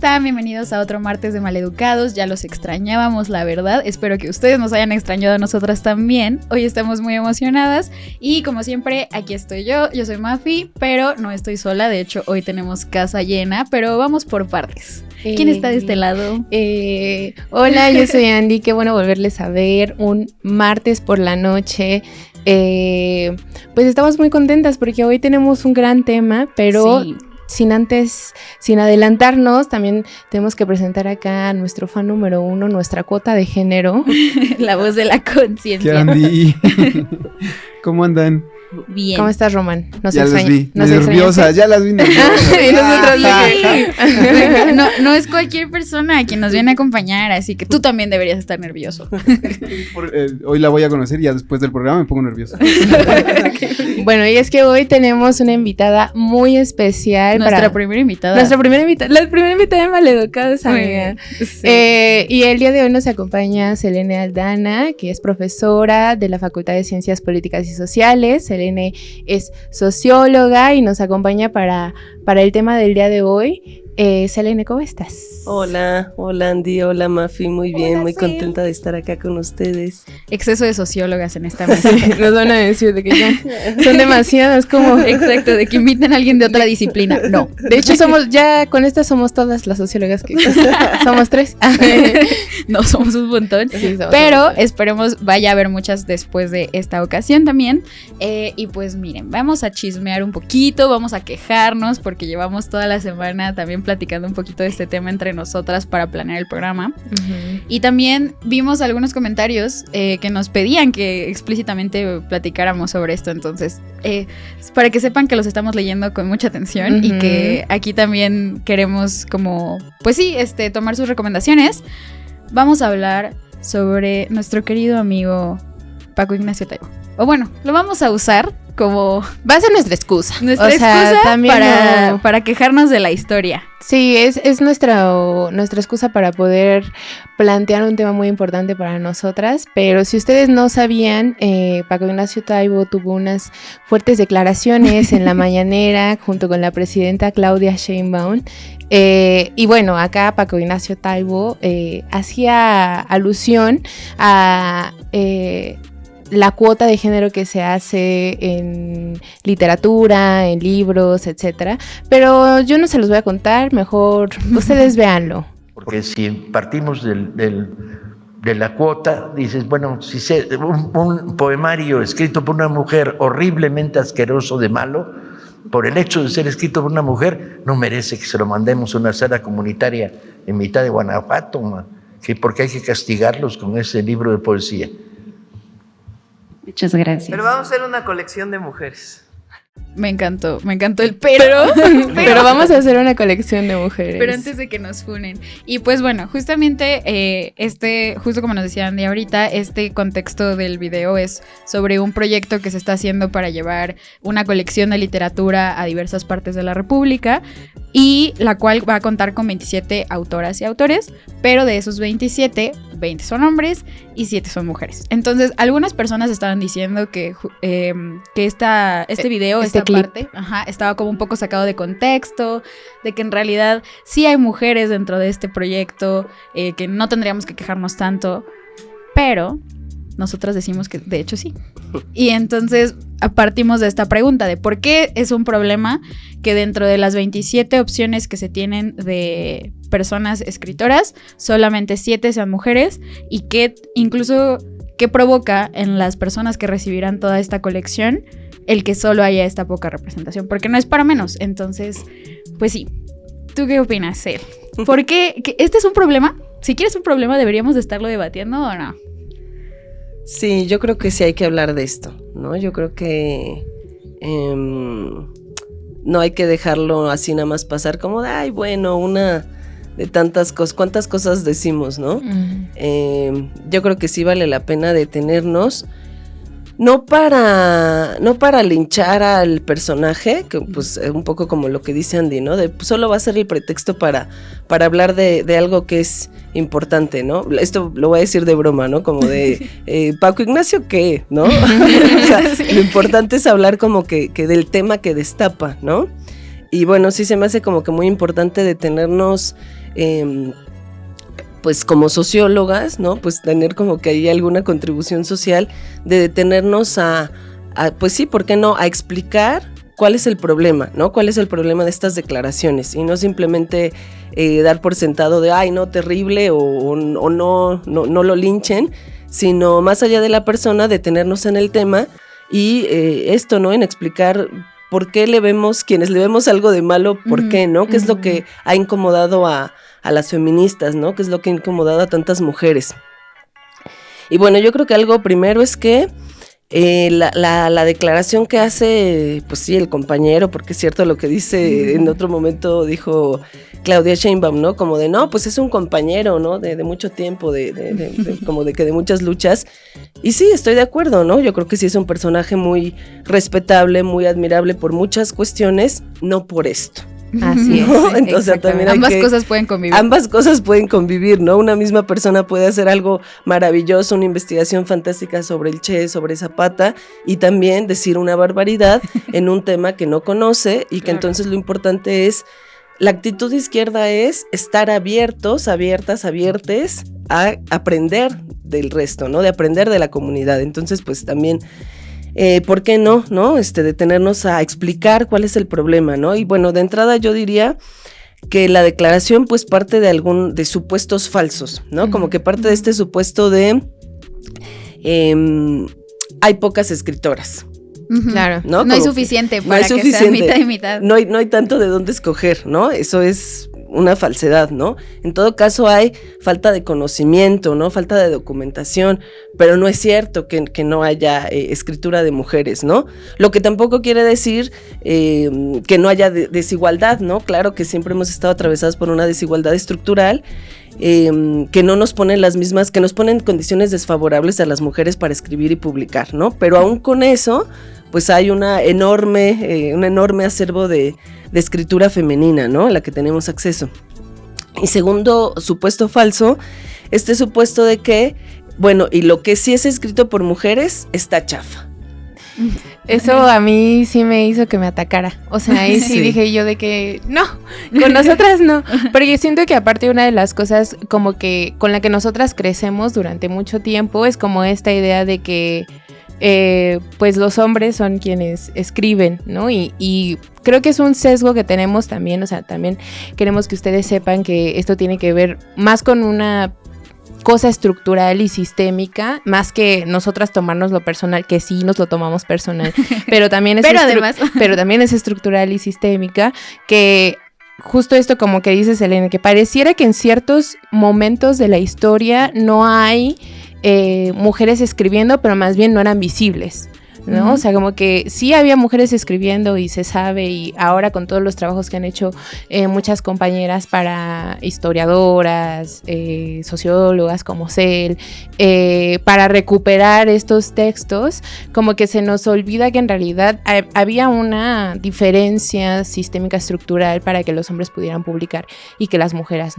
están? Bienvenidos a otro martes de Maleducados. Ya los extrañábamos, la verdad. Espero que ustedes nos hayan extrañado a nosotras también. Hoy estamos muy emocionadas y como siempre, aquí estoy yo. Yo soy Mafi, pero no estoy sola. De hecho, hoy tenemos casa llena, pero vamos por partes. ¿Quién está de este lado? Hola, yo soy Andy. Qué bueno volverles a ver un martes por la noche. Pues estamos muy contentas porque hoy tenemos un gran tema, pero sí. Sin adelantarnos, también tenemos que presentar acá a nuestro fan número 1, nuestra cuota de género. La voz de la conciencia. ¿Qué Andy? ¿Cómo andan? Bien. ¿Cómo estás, Román? Nos ya las vi, nerviosas, ya las vi nerviosas. Y nosotros no es cualquier persona quien nos viene a acompañar, así que tú también deberías estar nervioso. Hoy la voy a conocer y ya después del programa me pongo nerviosa. Bueno, y es que hoy tenemos una invitada muy especial. La primera invitada de Maleducados, amiga. Sí. Y el día de hoy nos acompaña Selene Aldana, que es profesora de la Facultad de Ciencias Políticas y Sociales. Selene es socióloga y nos acompaña para el tema del día de hoy. Selene, ¿cómo estás? Hola Andy, hola Mafi, muy bien, Hola, muy sí. contenta de estar acá con ustedes. Exceso de sociólogas en esta mesa. Nos van a decir de que ya son demasiadas, como... Exacto, de que inviten a alguien de otra disciplina. No. De hecho, somos todas las sociólogas que somos 3. No, somos un montón. Sí, pero esperemos vaya a haber muchas después de esta ocasión también. Y pues miren, vamos a chismear un poquito, vamos a quejarnos porque llevamos toda la semana también platicando un poquito de este tema entre nosotras para planear el programa. Uh-huh. Y también vimos algunos comentarios que nos pedían que explícitamente platicáramos sobre esto. Entonces, para que sepan que los estamos leyendo con mucha atención. Uh-huh. Y que aquí también queremos como, pues sí, tomar sus recomendaciones. Vamos a hablar sobre nuestro querido amigo Paco Ignacio Taibo. O bueno, lo vamos a usar como... Va a ser nuestra excusa. Nuestra excusa para quejarnos de la historia. Sí, es nuestra excusa para poder plantear un tema muy importante para nosotras. Pero si ustedes no sabían, Paco Ignacio Taibo tuvo unas fuertes declaraciones en la mañanera junto con la presidenta Claudia Sheinbaum. Y bueno, acá Paco Ignacio Taibo hacía alusión a... la cuota de género que se hace en literatura, en libros, etcétera. Pero yo no se los voy a contar, mejor ustedes véanlo. Porque si partimos de la cuota, dices, bueno, si un poemario escrito por una mujer horriblemente asqueroso de malo, por el hecho de ser escrito por una mujer, no merece que se lo mandemos a una sala comunitaria en mitad de Guanajuato, ¿sí? Porque hay que castigarlos con ese libro de poesía. Muchas gracias. Pero vamos a hacer una colección de mujeres. Me encantó el pero vamos a hacer una colección de mujeres. Pero antes de que nos funen. Y pues bueno, justamente justo como nos decía Andy ahorita, este contexto del video es sobre un proyecto que se está haciendo para llevar una colección de literatura a diversas partes de la República y la cual va a contar con 27 autoras y autores, pero de esos 27, 20 son hombres y 7 son mujeres. Entonces, algunas personas estaban diciendo que este video, esta parte, estaba como un poco sacado de contexto, de que en realidad sí hay mujeres dentro de este proyecto, que no tendríamos que quejarnos tanto, pero nosotras decimos que de hecho sí. Y entonces partimos de esta pregunta de por qué es un problema que dentro de las 27 opciones que se tienen de personas escritoras, solamente 7 sean mujeres y que incluso qué provoca en las personas que recibirán toda esta colección el que solo haya esta poca representación, porque no es para menos. Entonces, pues sí. ¿Tú qué opinas, Sel? ¿Por qué? ¿Este es un problema? Si quieres un problema, ¿deberíamos de estarlo debatiendo o no? Sí, yo creo que sí hay que hablar de esto, ¿no? Yo creo que no hay que dejarlo así nada más pasar como de, ay, bueno, una de tantas cosas, cuántas cosas decimos, ¿no? Uh-huh. Yo creo que sí vale la pena detenernos, no para linchar al personaje, que pues un poco como lo que dice Andy, ¿no? De solo va a ser el pretexto para hablar de algo que es importante, ¿no? Esto lo voy a decir de broma, ¿no? Como de, Paco Ignacio, ¿qué? ¿No? O sea, sí. Lo importante es hablar como que del tema que destapa, ¿no? Y bueno, sí se me hace como que muy importante detenernos pues como sociólogas, ¿no? Pues tener como que hay alguna contribución social de detenernos a pues sí, ¿por qué no? A explicar cuál es el problema, ¿no? ¿Cuál es el problema de estas declaraciones? Y no simplemente dar por sentado de, ay, no, terrible, o no lo linchen, sino más allá de la persona, detenernos en el tema y esto, ¿no? En explicar por qué quienes le vemos algo de malo, ¿por qué, no? ¿Qué es lo que ha incomodado a las feministas, ¿no? ¿Qué es lo que ha incomodado a tantas mujeres? Y bueno, yo creo que algo primero es que la declaración que hace, pues sí, el compañero, porque es cierto lo que dice, en otro momento dijo Claudia Sheinbaum, ¿no? Como de, no, pues es un compañero, ¿no? De mucho tiempo, como de que de muchas luchas. Y sí, estoy de acuerdo, ¿no? Yo creo que sí es un personaje muy respetable, muy admirable por muchas cuestiones, no por esto. Así es. ¿No? Entonces también ambas cosas pueden convivir. Ambas cosas pueden convivir, ¿no? Una misma persona puede hacer algo maravilloso, una investigación fantástica sobre el Che, sobre Zapata, y también decir una barbaridad en un tema que no conoce, y que entonces lo importante es, la actitud de izquierda es estar abiertos, abiertas, abiertes a aprender del resto, ¿no? De aprender de la comunidad. Entonces, pues también ¿por qué no? Detenernos a explicar cuál es el problema, ¿no? Y bueno, de entrada yo diría que la declaración pues parte de supuestos falsos, ¿no? Como que parte de este supuesto de hay pocas escritoras. Claro. No hay suficiente para que sea mitad y mitad. No hay tanto de dónde escoger, ¿no? Eso es una falsedad, ¿no? En todo caso hay falta de conocimiento, ¿no? Falta de documentación, pero no es cierto que no haya escritura de mujeres, ¿no? Lo que tampoco quiere decir que no haya desigualdad, ¿no? Claro que siempre hemos estado atravesados por una desigualdad estructural, que no nos ponen las mismas, que nos ponen condiciones desfavorables a las mujeres para escribir y publicar, ¿no? Pero aún con eso, pues hay un enorme acervo de escritura femenina, ¿no? A la que tenemos acceso. Y segundo supuesto falso, este supuesto de que, bueno, y lo que sí es escrito por mujeres está chafa. Eso a mí sí me hizo que me atacara. O sea, ahí sí dije yo de que no, con nosotras no. Pero yo siento que aparte una de las cosas como que con la que nosotras crecemos durante mucho tiempo es como esta idea de que pues los hombres son quienes escriben, ¿no? Y creo que es un sesgo que tenemos también, o sea, también queremos que ustedes sepan que esto tiene que ver más con una cosa estructural y sistémica, más que nosotras tomarnos lo personal, que sí nos lo tomamos personal, pero también es pero también es estructural y sistémica, que justo esto como que dice Selene, que pareciera que en ciertos momentos de la historia no hay mujeres escribiendo, pero más bien no eran visibles, ¿no? Uh-huh. O sea, como que sí había mujeres escribiendo y se sabe, y ahora con todos los trabajos que han hecho muchas compañeras para historiadoras, sociólogas como Cel, para recuperar estos textos, como que se nos olvida que en realidad había una diferencia sistémica estructural para que los hombres pudieran publicar y que las mujeres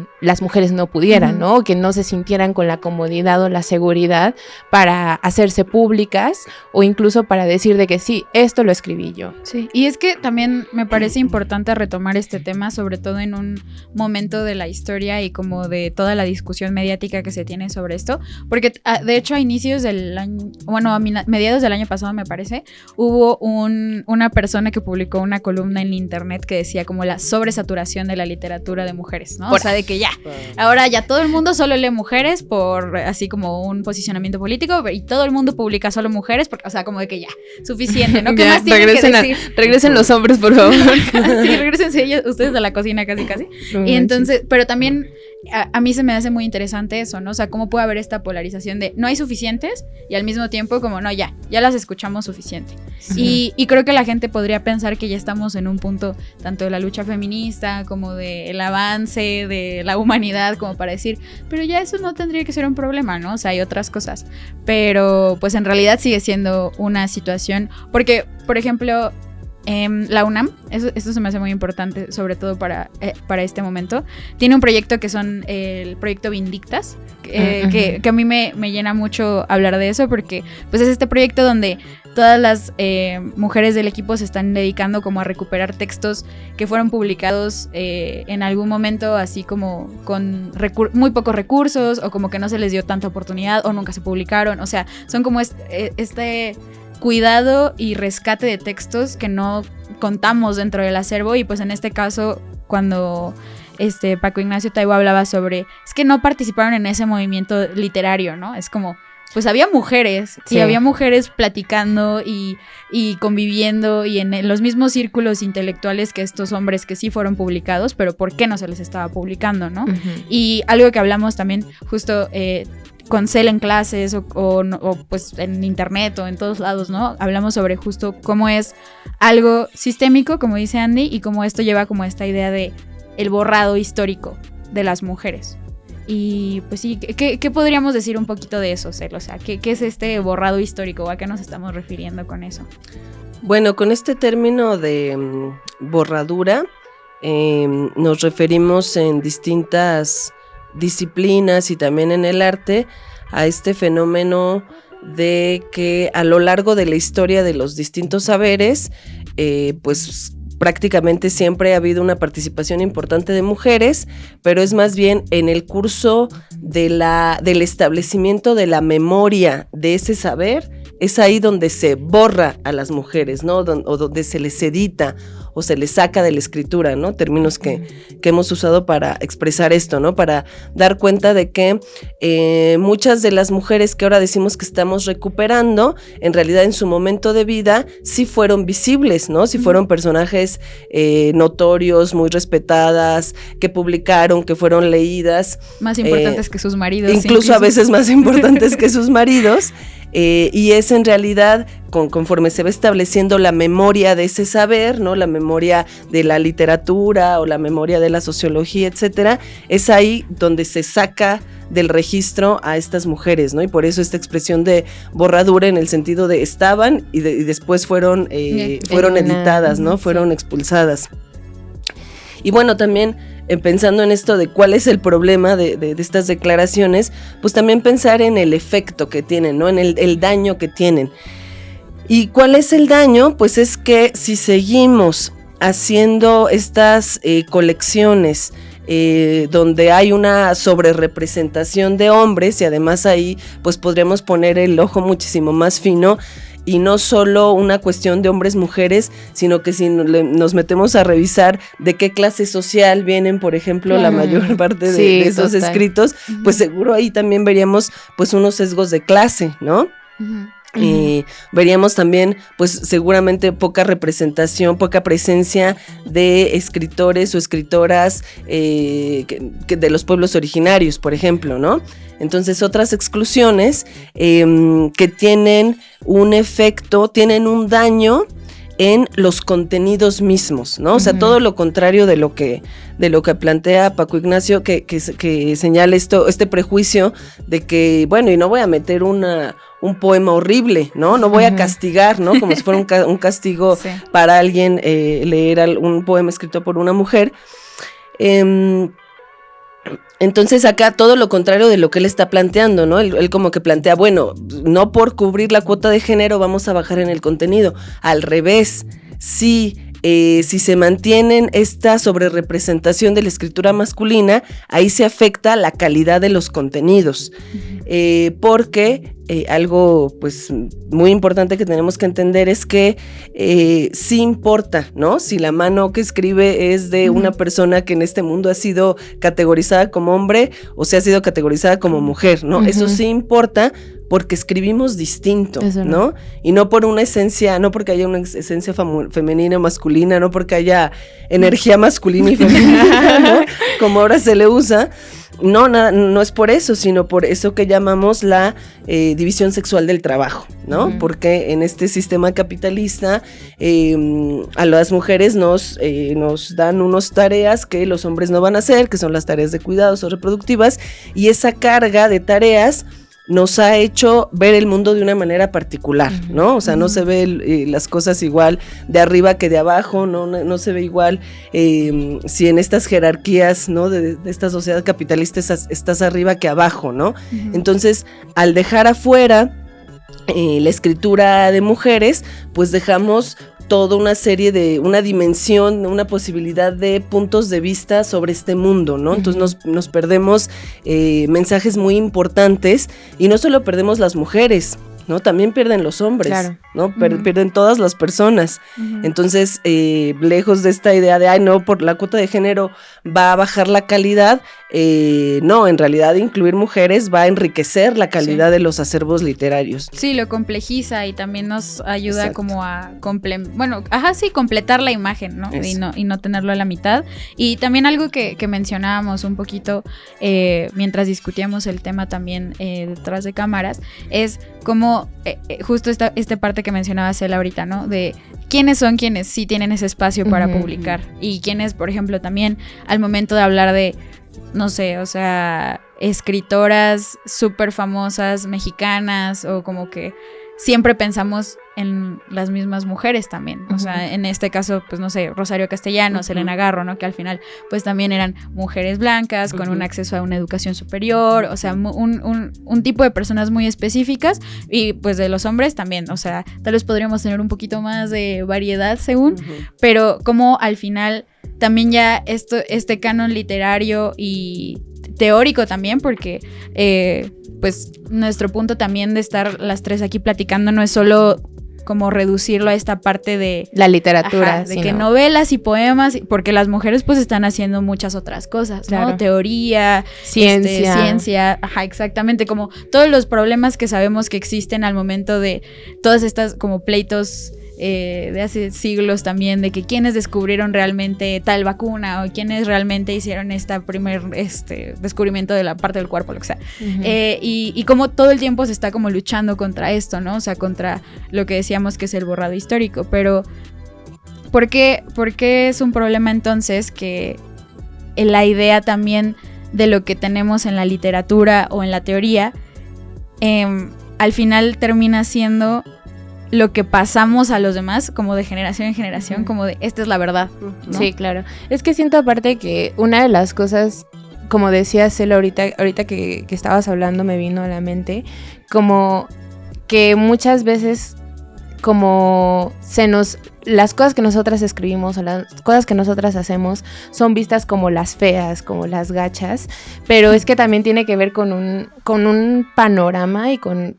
no pudieran, uh-huh. ¿no? Que no se sintieran con la comodidad o la seguridad para hacerse públicas o incluso para decir de que sí, esto lo escribí yo. Sí, y es que también me parece importante retomar este tema, sobre todo en un momento de la historia y como de toda la discusión mediática que se tiene sobre esto, porque de hecho a inicios del año, bueno, a mediados del año pasado me parece, hubo una persona que publicó una columna en internet que decía como la sobresaturación de la literatura de mujeres, ¿no? O sea, de que ya, ahora ya todo el mundo solo lee mujeres por así como un posicionamiento político y todo el mundo publica solo mujeres, porque, o sea, como de que ya, suficiente, ¿no? ¿Qué más tienen que decir? Regresen los hombres, por favor. Sí, regresense ellos, ustedes a la cocina casi. Y entonces, pero también a mí se me hace muy interesante eso, ¿no? O sea, cómo puede haber esta polarización de no hay suficientes y al mismo tiempo como no, ya las escuchamos suficiente. Sí. Y creo que la gente podría pensar que ya estamos en un punto tanto de la lucha feminista como del avance de la humanidad, como para decir, pero ya eso no tendría que ser un problema, ¿no? O sea, hay otras cosas. Pero pues en realidad sigue siendo una situación, porque, por ejemplo, la UNAM, esto se me hace muy importante, sobre todo para este momento, tiene un proyecto que son el proyecto Vindictas, que a mí me llena mucho hablar de eso, porque pues es este proyecto donde todas las mujeres del equipo se están dedicando como a recuperar textos que fueron publicados en algún momento, así como con muy pocos recursos, o como que no se les dio tanta oportunidad, o nunca se publicaron. O sea, son como este cuidado y rescate de textos que no contamos dentro del acervo. Y pues en este caso, cuando Paco Ignacio Taibo hablaba sobre, es que no participaron en ese movimiento literario, ¿no? Es como, pues había mujeres, sí, y había mujeres platicando y conviviendo, y en los mismos círculos intelectuales que estos hombres que sí fueron publicados, pero ¿por qué no se les estaba publicando, no? Uh-huh. Y algo que hablamos también justo con CEL en clases o pues en internet o en todos lados, ¿no? Hablamos sobre justo cómo es algo sistémico, como dice Andy, y cómo esto lleva como esta idea de el borrado histórico de las mujeres. Y pues sí, ¿qué podríamos decir un poquito de eso, Cel? O sea, ¿qué es este borrado histórico? ¿A qué nos estamos refiriendo con eso? Bueno, con este término de borradura nos referimos en distintas disciplinas y también en el arte a este fenómeno de que a lo largo de la historia de los distintos saberes, pues prácticamente siempre ha habido una participación importante de mujeres, pero es más bien en el curso del establecimiento de la memoria de ese saber, es ahí donde se borra a las mujeres, ¿no? O donde se les edita o se les saca de la escritura, ¿no? Términos que hemos usado para expresar esto, ¿no? Para dar cuenta de que muchas de las mujeres que ahora decimos que estamos recuperando, en realidad en su momento de vida sí fueron visibles, ¿no? Sí fueron personajes notorios, muy respetadas, que publicaron, que fueron leídas. Más importantes que sus maridos. Incluso a veces más importantes que sus maridos. Y es en realidad, conforme se va estableciendo la memoria de ese saber, ¿no? La memoria de la literatura o la memoria de la sociología, etcétera, es ahí donde se saca del registro a estas mujeres, ¿no? Y por eso esta expresión de borradura en el sentido de estaban y después fueron editadas, ¿no? Fueron expulsadas. Y bueno, también pensando en esto de cuál es el problema de estas declaraciones, pues también pensar en el efecto que tienen, ¿no? En el daño que tienen. ¿Y cuál es el daño? Pues es que si seguimos haciendo estas colecciones donde hay una sobrerepresentación de hombres, y además ahí pues podríamos poner el ojo muchísimo más fino, y no solo una cuestión de hombres-mujeres, sino que si nos metemos a revisar de qué clase social vienen, por ejemplo, la mayor parte de esos escritos, pues seguro ahí también veríamos pues unos sesgos de clase, ¿no? Veríamos también pues seguramente poca representación, poca presencia de escritores o escritoras que de los pueblos originarios, por ejemplo, ¿no? Entonces otras exclusiones que tienen un efecto, tienen un daño en los contenidos mismos, ¿no? O sea, todo lo contrario de lo que plantea Paco Ignacio, que señala este prejuicio de que, bueno, y no voy a meter un poema horrible, ¿no? No voy a castigar, ¿no? Como si fuera un castigo sí, para alguien leer un poema escrito por una mujer. Entonces acá todo lo contrario de lo que él está planteando, ¿no? Él como que plantea, bueno, no por cubrir la cuota de género vamos a bajar en el contenido, al revés, sí. Si se mantienen esta sobrerepresentación de la escritura masculina, ahí se afecta la calidad de los contenidos, porque algo pues muy importante que tenemos que entender es que sí importa, ¿no? Si la mano que escribe es de una persona que en este mundo ha sido categorizada como hombre o se ha sido categorizada como mujer, ¿no? Eso sí importa, porque escribimos distinto, ¿no? Y no por una esencia, no porque haya una esencia femenina o masculina, no porque haya energía masculina y femenina, ¿no? Como ahora se le usa. No es por eso, sino por eso que llamamos la división sexual del trabajo, ¿no? Porque en este sistema capitalista a las mujeres nos dan unas tareas que los hombres no van a hacer, que son las tareas de cuidados o reproductivas, y esa carga de tareas nos ha hecho ver el mundo de una manera particular, ¿no? O sea, no se ve las cosas igual de arriba que de abajo, no se ve igual si en estas jerarquías, ¿no? De esta sociedad capitalista estás arriba que abajo, ¿no? Entonces, al dejar afuera la escritura de mujeres, pues dejamos toda una serie de, una dimensión, una posibilidad de puntos de vista sobre este mundo, ¿no? Entonces nos perdemos mensajes muy importantes, y no solo perdemos las mujeres, ¿no? También pierden los hombres, claro, ¿no? Pierden todas las personas. Entonces, lejos de esta idea de, ay, no, por la cuota de género va a bajar la calidad, no, en realidad incluir mujeres va a enriquecer la calidad de los acervos literarios. Sí, lo complejiza y también nos ayuda como a completar la imagen, ¿no? Y no tenerlo a la mitad. Y también algo que mencionábamos un poquito mientras discutíamos el tema también detrás de cámaras, es como justo esta parte que mencionaba Cela ahorita, ¿no? De quiénes son quienes sí tienen ese espacio para publicar, y quiénes, por ejemplo, también al momento de hablar de, no sé, o sea, escritoras súper famosas mexicanas, o como que siempre pensamos en las mismas mujeres también, o sea, en este caso, pues no sé, Rosario Castellanos, Elena Garro, ¿no? Que al final, pues también eran mujeres blancas con un acceso a una educación superior, o sea, un tipo de personas muy específicas, y pues de los hombres también, o sea, tal vez podríamos tener un poquito más de variedad según, pero como al final también ya este canon literario y teórico también, porque pues nuestro punto también de estar las tres aquí platicando no es solo como reducirlo a esta parte de la literatura, de que novelas y poemas, porque las mujeres pues están haciendo muchas otras cosas, ¿no? Claro. Teoría, ciencia, exactamente, como todos los problemas que sabemos que existen al momento de todas estas como pleitos de hace siglos también, de que quiénes descubrieron realmente tal vacuna, o quiénes realmente hicieron este primer descubrimiento de la parte del cuerpo, lo que sea. Y como todo el tiempo se está como luchando contra esto, ¿no? O sea, contra lo que decíamos que es el borrado histórico. Pero ¿por qué es un problema entonces que la idea también de lo que tenemos en la literatura o en la teoría al final termina siendo lo que pasamos a los demás, como de generación en generación, como de esta es la verdad, ¿no? Sí, claro. Es que siento aparte que una de las cosas, como decía Cela ahorita que estabas hablando, me vino a la mente, como que muchas veces como las cosas que nosotras escribimos o las cosas que nosotras hacemos son vistas como las feas, como las gachas, pero es que también tiene que ver con un panorama y con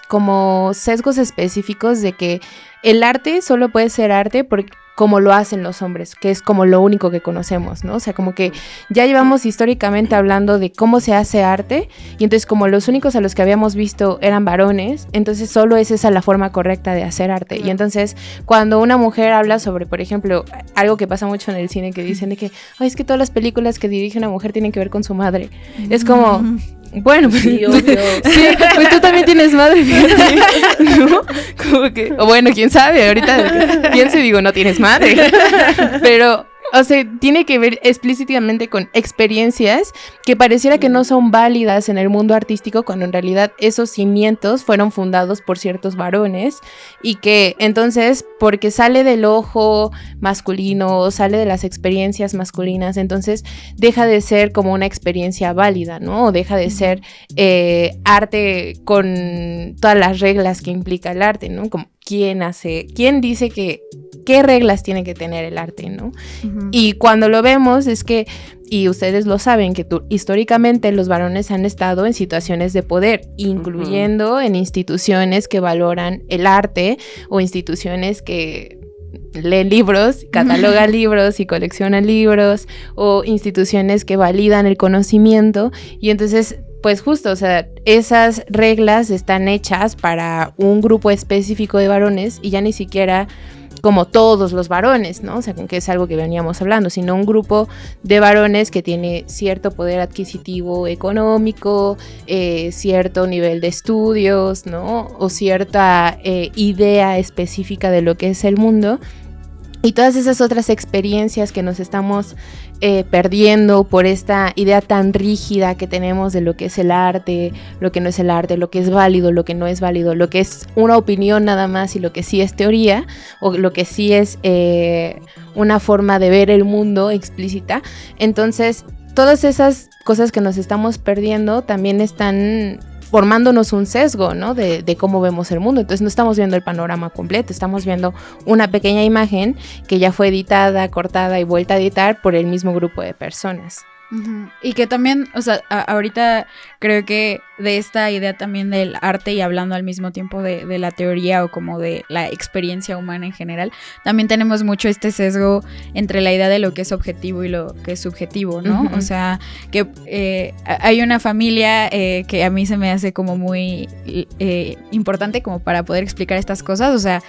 como sesgos específicos de que el arte solo puede ser arte porque como lo hacen los hombres, que es como lo único que conocemos, ¿no? O sea, como que ya llevamos históricamente hablando de cómo se hace arte, y entonces como los únicos a los que habíamos visto eran varones, entonces solo es esa la forma correcta de hacer arte. Y entonces cuando una mujer habla sobre, por ejemplo, algo que pasa mucho en el cine, que dicen de que, ay, es que todas las películas que dirige una mujer tienen que ver con su madre. Es como, bueno, pues, sí, pues tú también tienes madre, ¿no? Como que, o bueno, quién sabe, ahorita pienso y digo, no tienes madre, pero, o sea, tiene que ver explícitamente con experiencias que pareciera que no son válidas en el mundo artístico, cuando en realidad esos cimientos fueron fundados por ciertos varones, y que entonces, porque sale del ojo masculino, sale de las experiencias masculinas, entonces deja de ser como una experiencia válida, ¿no? O deja de ser arte con todas las reglas que implica el arte, ¿no? Como quién dice qué reglas tiene que tener el arte, ¿no? Y cuando lo vemos es que, y ustedes lo saben, que históricamente los varones han estado en situaciones de poder, incluyendo en instituciones que valoran el arte, o instituciones que leen libros, catalogan libros y coleccionan libros, o instituciones que validan el conocimiento, y entonces pues justo, o sea, esas reglas están hechas para un grupo específico de varones, y ya ni siquiera como todos los varones, ¿no? O sea, que es algo que veníamos hablando, sino un grupo de varones que tiene cierto poder adquisitivo económico, cierto nivel de estudios, ¿no? O cierta idea específica de lo que es el mundo. Y todas esas otras experiencias que nos estamos perdiendo por esta idea tan rígida que tenemos de lo que es el arte, lo que no es el arte, lo que es válido, lo que no es válido, lo que es una opinión nada más y lo que sí es teoría, o lo que sí es una forma de ver el mundo explícita. Entonces, todas esas cosas que nos estamos perdiendo también están formándonos un sesgo, ¿no? De cómo vemos el mundo. Entonces no estamos viendo el panorama completo, estamos viendo una pequeña imagen que ya fue editada, cortada y vuelta a editar por el mismo grupo de personas. Uh-huh. Y que también, o sea, ahorita creo que de esta idea también del arte y hablando al mismo tiempo de la teoría o como de la experiencia humana en general, también tenemos mucho este sesgo entre la idea de lo que es objetivo y lo que es subjetivo, ¿no? Uh-huh. O sea, que hay una familia que a mí se me hace como muy importante como para poder explicar estas cosas, o sea,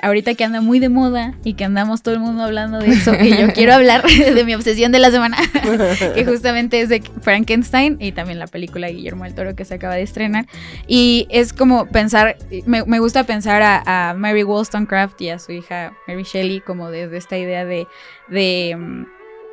ahorita que anda muy de moda y que andamos todo el mundo hablando de eso, que yo quiero hablar de mi obsesión de la semana, que justamente es de Frankenstein y también la película de Guillermo del Toro que se acaba de estrenar, y es como pensar, me gusta pensar a Mary Wollstonecraft y a su hija Mary Shelley como desde esta idea de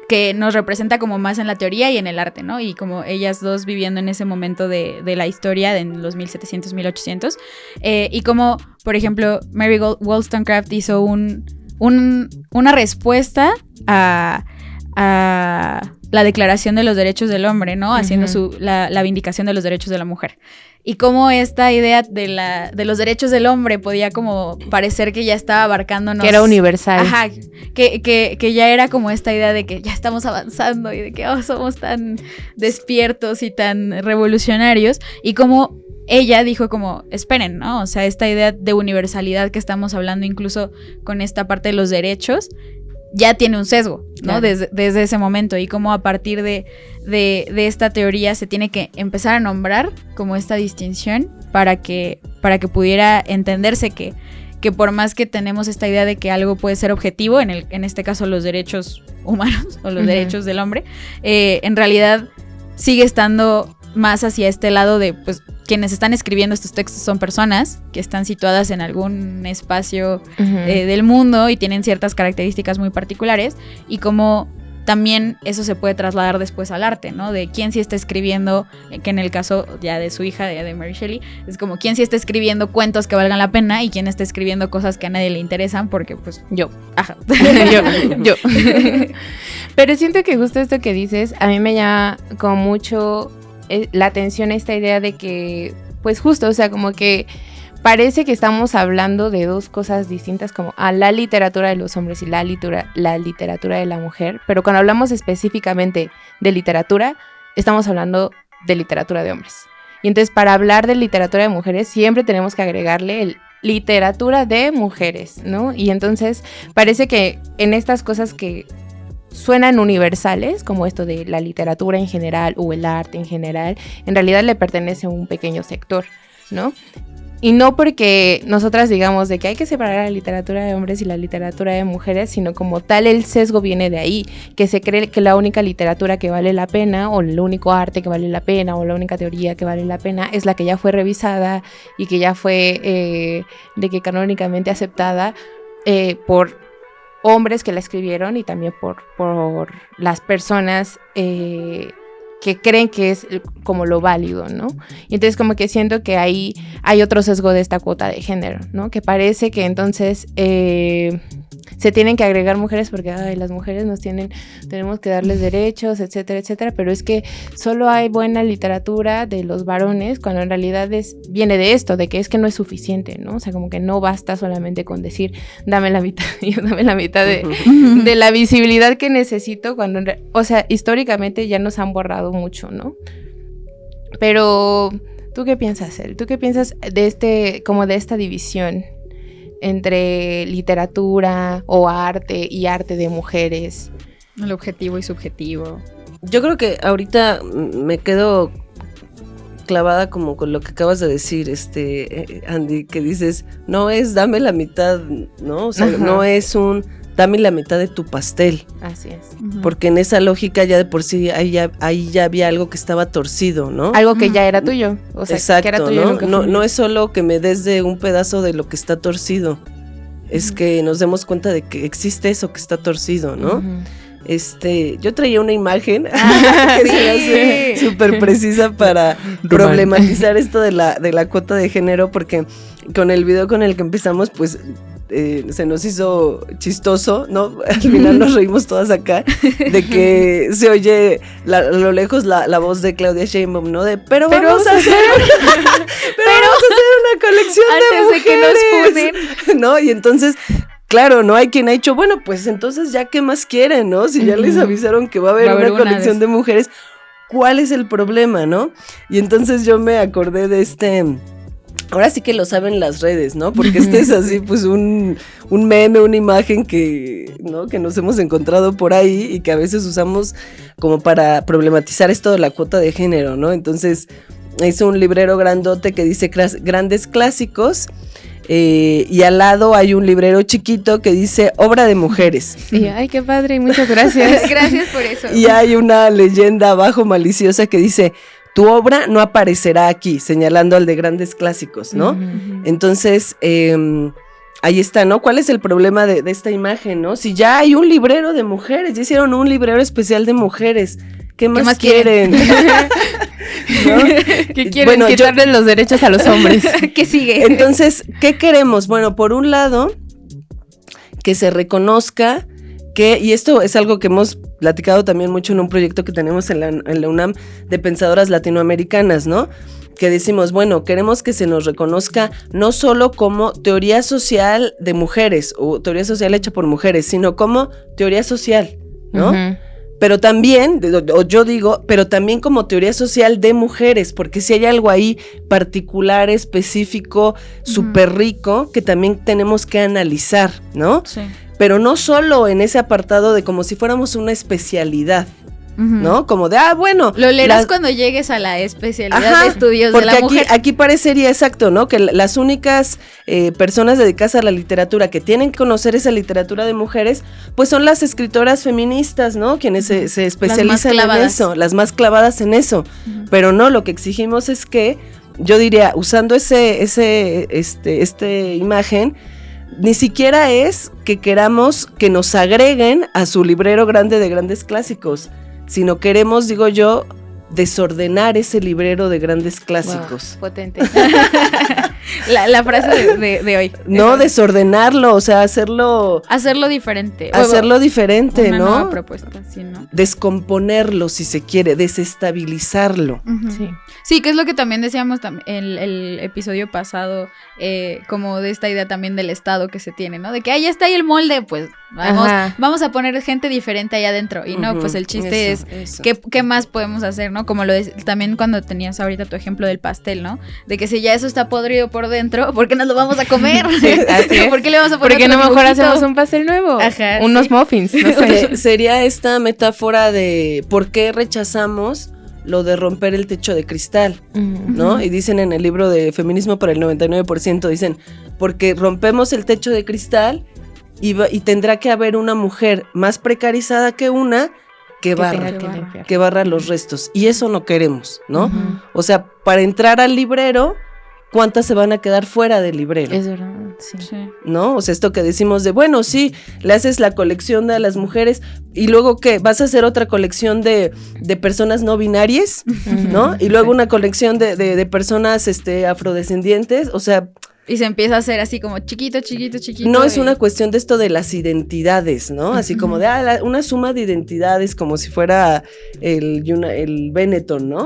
que nos representa como más en la teoría y en el arte, ¿no? Y como ellas dos viviendo en ese momento de la historia, en los 1700, 1800, y como, por ejemplo, Mary Wollstonecraft hizo una respuesta a la Declaración de los Derechos del Hombre, ¿no? Haciendo la vindicación de los derechos de la mujer. Y cómo esta idea de los derechos del hombre podía como parecer que ya estaba abarcándonos. Que era universal. Ajá, que ya era como esta idea de que ya estamos avanzando y de que somos tan despiertos y tan revolucionarios. Y como ella dijo como, esperen, ¿no? O sea, esta idea de universalidad que estamos hablando incluso con esta parte de los derechos, ya tiene un sesgo, ¿no? Claro. Desde ese momento, y como a partir de esta teoría se tiene que empezar a nombrar como esta distinción para que pudiera entenderse que por más que tenemos esta idea de que algo puede ser objetivo, en este caso los derechos humanos o los derechos del hombre, en realidad sigue estando más hacia este lado de, pues, quienes están escribiendo estos textos son personas que están situadas en algún espacio del mundo y tienen ciertas características muy particulares, y como también eso se puede trasladar después al arte, ¿no? De quién sí está escribiendo, que en el caso ya de su hija, de Mary Shelley, es como quién sí está escribiendo cuentos que valgan la pena y quién está escribiendo cosas que a nadie le interesan, porque pues yo. Ajá. yo. Pero siento que justo esto que dices, a mí me llama como mucho la atención a esta idea de que, pues justo, o sea, como que parece que estamos hablando de dos cosas distintas, como la literatura de los hombres y la literatura de la mujer, pero cuando hablamos específicamente de literatura, estamos hablando de literatura de hombres. Y entonces, para hablar de literatura de mujeres, siempre tenemos que agregarle el literatura de mujeres, ¿no? Y entonces, parece que en estas cosas que suenan universales, como esto de la literatura en general o el arte en general, en realidad le pertenece a un pequeño sector, ¿no? Y no porque nosotras digamos de que hay que separar la literatura de hombres y la literatura de mujeres, sino como tal el sesgo viene de ahí, que se cree que la única literatura que vale la pena, o el único arte que vale la pena, o la única teoría que vale la pena, es la que ya fue revisada y que ya fue de que canónicamente aceptada por hombres que la escribieron y también por las personas que creen que es como lo válido, ¿no? Y entonces como que siento que ahí hay otro sesgo de esta cuota de género, ¿no? Que parece que entonces se tienen que agregar mujeres porque las mujeres tenemos que darles derechos, etcétera, etcétera, pero es que solo hay buena literatura de los varones cuando en realidad viene de esto, de que es que no es suficiente, ¿no? O sea, como que no basta solamente con decir, dame la mitad, dame la mitad de la visibilidad que necesito cuando, o sea, históricamente ya nos han borrado mucho, ¿no? Pero, ¿tú qué piensas, El? ¿Tú qué piensas de como de esta división entre literatura o arte y arte de mujeres? El objetivo y subjetivo. Yo creo que ahorita me quedo clavada como con lo que acabas de decir, Andy, que dices, no es dame la mitad, ¿no? O sea, no es dame la mitad de tu pastel. Así es. Porque en esa lógica ya de por sí ahí ya había algo que estaba torcido, ¿no? Algo que ya era tuyo. O sea, exacto, que era tuyo. No es solo que me des de un pedazo de lo que está torcido. Es que nos demos cuenta de que existe eso que está torcido, ¿no? Yo traía una imagen que se me hace súper precisa para problematizar esto de la cuota de género, porque con el video con el que empezamos, pues se nos hizo chistoso, ¿no? Al final nos reímos todas acá, de que se oye a lo lejos la voz de Claudia Sheinbaum, ¿no? Pero vamos a hacer una colección antes de mujeres, de que nos funen, ¿no? Y entonces, claro, ¿no? Hay quien ha dicho, bueno, pues entonces ya qué más quieren, ¿no? Si ya les avisaron que va a haber una colección de mujeres, ¿cuál es el problema, no? Y entonces yo me acordé de ahora sí que lo saben las redes, ¿no? Porque es así, pues un meme, una imagen que, ¿no? Que nos hemos encontrado por ahí y que a veces usamos como para problematizar esto de la cuota de género, ¿no? Entonces, es un librero grandote que dice grandes clásicos, y al lado hay un librero chiquito que dice obra de mujeres. Sí, ay, qué padre, muchas gracias. Gracias por eso. Y hay una leyenda abajo maliciosa que dice: tu obra no aparecerá aquí, señalando al de grandes clásicos, ¿no? Uh-huh. Entonces, ahí está, ¿no? ¿Cuál es el problema de esta imagen, no? Si ya hay un librero de mujeres, ya hicieron un librero especial de mujeres, ¿qué más quieren? ¿No? ¿Qué quieren? Bueno, quitarle los derechos a los hombres. ¿Qué sigue? Entonces, ¿qué queremos? Bueno, por un lado, que se reconozca y esto es algo que hemos platicado también mucho en un proyecto que tenemos en la UNAM de pensadoras latinoamericanas, ¿no? Que decimos, bueno, queremos que se nos reconozca no solo como teoría social de mujeres o teoría social hecha por mujeres, sino como teoría social, ¿no? Uh-huh. Pero también, yo digo, pero también como teoría social de mujeres, porque si hay algo ahí particular, específico, súper rico, que también tenemos que analizar, ¿no? Sí. Pero no solo en ese apartado de como si fuéramos una especialidad, ¿no? Como de, bueno. Lo leerás cuando llegues a la especialidad de estudios de la mujer. Porque aquí parecería exacto, ¿no? Que las únicas personas dedicadas a la literatura que tienen que conocer esa literatura de mujeres, pues son las escritoras feministas, ¿no? Quienes se especializan en eso, las más clavadas en eso. Pero no, lo que exigimos es que, yo diría, usando esta imagen, ni siquiera es que queramos que nos agreguen a su librero grande de grandes clásicos, sino queremos, digo yo, desordenar ese librero de grandes clásicos. Wow, potente. la frase de hoy. No, desordenarlo, o sea, hacerlo diferente. Hacerlo diferente, una ¿no? Nueva propuesta, sí, ¿no? Descomponerlo, si se quiere, desestabilizarlo. Uh-huh. Sí, que es lo que también decíamos el episodio pasado, como de esta idea también del Estado que se tiene, ¿no? De que ahí está ahí el molde, pues vamos a poner gente diferente allá adentro. Y no, pues el chiste es ¿qué más podemos hacer, ¿no? Como también cuando tenías ahorita tu ejemplo del pastel, ¿no? De que si ya eso está podrido por dentro, ¿por qué nos lo vamos a comer? Sí, así es. ¿Por qué le vamos a poner ¿Por qué no mejor hacemos un pastel nuevo? Ajá, unos muffins, no sé. Sería esta metáfora de por qué rechazamos lo de romper el techo de cristal, ¿no? Y dicen en el libro de Feminismo para el 99%, dicen, porque rompemos el techo de cristal y tendrá que haber una mujer más precarizada que una que barra los restos. Y eso no queremos, ¿no? Uh-huh. O sea, para entrar al librero, ¿cuántas se van a quedar fuera del librero? Es verdad, sí. ¿No? O sea, esto que decimos de, bueno, sí, le haces la colección de las mujeres y luego, ¿qué? ¿Vas a hacer otra colección de personas no binarias? ¿No? Y luego una colección de personas afrodescendientes, o sea... Y se empieza a hacer así como chiquito. No es una cuestión de esto de las identidades, ¿no? Así como de una suma de identidades, como si fuera el Benetton, ¿no?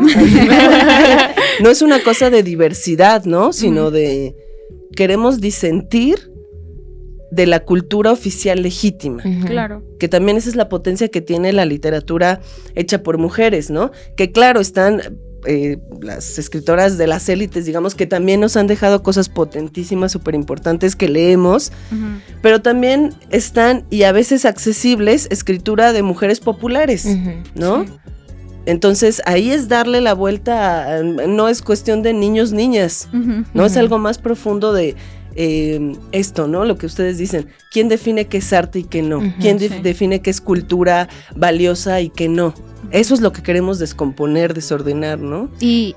No es una cosa de diversidad, ¿no? Sino de queremos disentir de la cultura oficial legítima. Claro. Que también esa es la potencia que tiene la literatura hecha por mujeres, ¿no? Que claro, están... las escritoras de las élites, digamos, que también nos han dejado cosas potentísimas, súper importantes que leemos, pero también están, y a veces accesibles, escritura de mujeres populares, ¿no? Sí. Entonces, ahí es darle la vuelta, no es cuestión de niños, niñas, ¿no? Es algo más profundo de esto, ¿no? Lo que ustedes dicen, ¿quién define qué es arte y qué no? ¿Quién define qué es cultura valiosa y qué no? Eso es lo que queremos descomponer, desordenar, ¿no? Y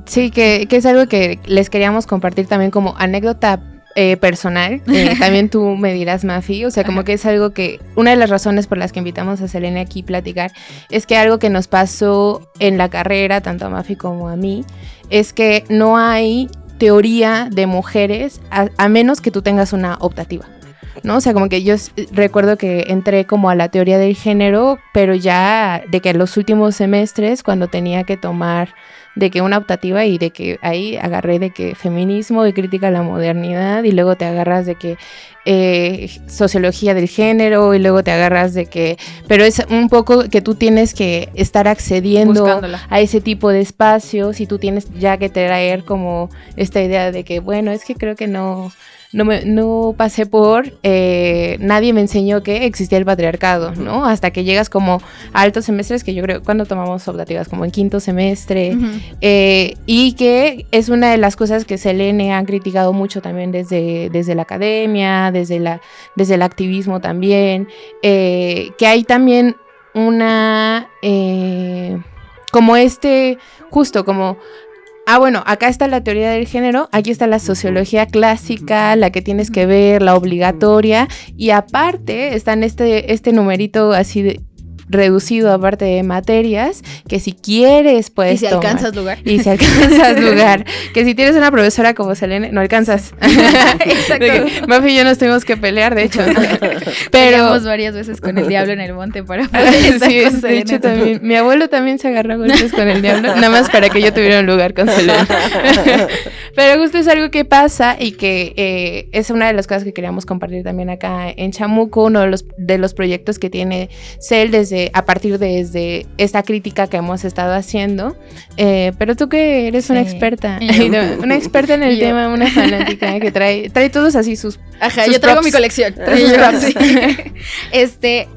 sí, que es algo que les queríamos compartir también como anécdota personal. También tú me dirás, Mafi, o sea, como que es algo que, una de las razones por las que invitamos a Selene aquí a platicar, es que algo que nos pasó en la carrera, tanto a Mafi como a mí, es que no hay teoría de mujeres a menos que tú tengas una optativa, ¿no? O sea, como que yo recuerdo que entré como a la teoría del género, pero ya de que en los últimos semestres, cuando tenía que tomar de que una optativa, y de que ahí agarré de que feminismo y crítica a la modernidad, y luego te agarras de que sociología del género, y luego te agarras de que, pero es un poco que tú tienes que estar accediendo buscándola a ese tipo de espacios, y tú tienes ya que traer como esta idea de que, bueno, es que creo que no pasé por, nadie me enseñó que existía el patriarcado, ¿no? Hasta que llegas como a altos semestres, que yo creo, cuando tomamos optativas, como en quinto semestre, y que es una de las cosas que Selene ha criticado mucho también desde la academia, desde el activismo también, que hay también una, como justo como... bueno, acá está la teoría del género, aquí está la sociología clásica, la que tienes que ver, la obligatoria, y aparte están este numerito así reducido, aparte de materias, que si quieres puedes ¿Y si tomar. alcanzas lugar? Y si alcanzas lugar. Que si tienes una profesora como Selene, no alcanzas. Exacto. Mafi y yo nos tuvimos que pelear, de hecho. Pero peleamos varias veces con el diablo en el monte para poder estar sí, con de Selene. hecho también. Mi abuelo también se agarró a golpes con el diablo, nada más para que yo tuviera un lugar con Selene. Pero justo es algo que pasa y que es una de las cosas que queríamos compartir también acá en Chamuco, uno de los proyectos que tiene Cel a partir de esta crítica que hemos estado haciendo. Pero tú que eres una experta, una experta en el tema, una fanática que trae todos así sus... Ajá, sus yo traigo props. mi colección. Trae sus props.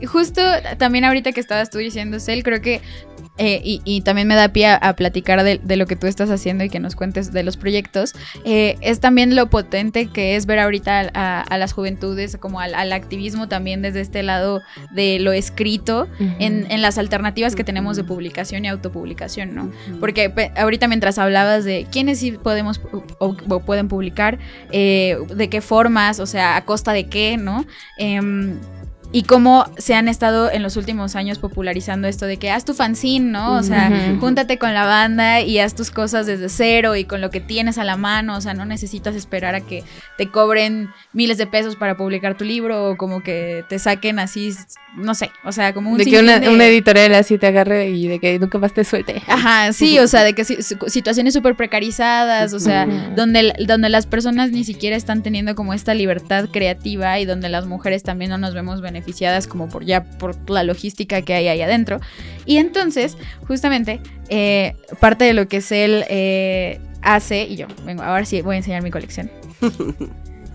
Justo también ahorita que estabas tú diciendo, Cel, creo que y también me da pie a platicar de lo que tú estás haciendo y que nos cuentes de los proyectos, es también lo potente que es ver ahorita a las juventudes, como al activismo también desde este lado de lo escrito, en las alternativas que tenemos de publicación y autopublicación, ¿no? Porque ahorita mientras hablabas de quiénes sí podemos o pueden publicar, de qué formas, o sea, a costa de qué, ¿no? Y cómo se han estado en los últimos años popularizando esto de que haz tu fanzine, ¿no? O sea, júntate con la banda y haz tus cosas desde cero y con lo que tienes a la mano. O sea, no necesitas esperar a que te cobren miles de pesos para publicar tu libro o como que te saquen así, no sé, o sea, como un de que una editorial así te agarre y de que nunca más te suelte. Ajá, sí, o sea, de que situaciones súper precarizadas, o sea, donde las personas ni siquiera están teniendo como esta libertad creativa y donde las mujeres también no nos vemos beneficiadas como por la logística que hay ahí adentro. Y entonces, justamente, parte de lo que Cel hace, y yo, ahora sí voy a enseñar mi colección.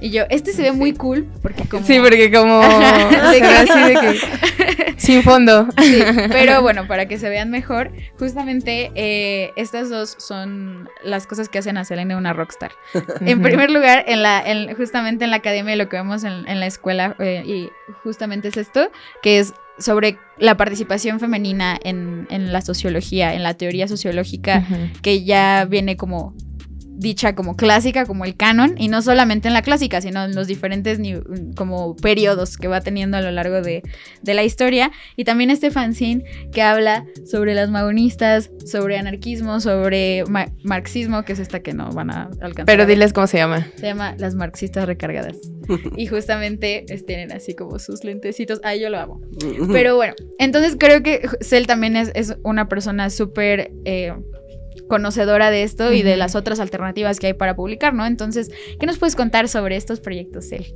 Y yo, se ve muy cool, porque como... Sí, porque como... se ve así de que... sin fondo. Sí, pero bueno, para que se vean mejor, justamente estas dos son las cosas que hacen a Selene una rockstar. En primer lugar, justamente en la academia, lo que vemos en la escuela, y justamente es esto, que es sobre la participación femenina en la sociología, en la teoría sociológica, que ya viene como dicha como clásica, como el canon, y no solamente en la clásica, sino en los diferentes como periodos que va teniendo a lo largo de la historia. Y también este fanzine que habla sobre las magonistas, sobre anarquismo, sobre marxismo, que es esta que no van a alcanzar. Pero diles cómo se llama. Se llama Las Marxistas Recargadas. Y justamente tienen así como sus lentecitos. Ay, yo lo amo. Pero bueno, entonces creo que Cel también es una persona súper... conocedora de esto y de las otras alternativas que hay para publicar, ¿no? Entonces, ¿qué nos puedes contar sobre estos proyectos, Cel?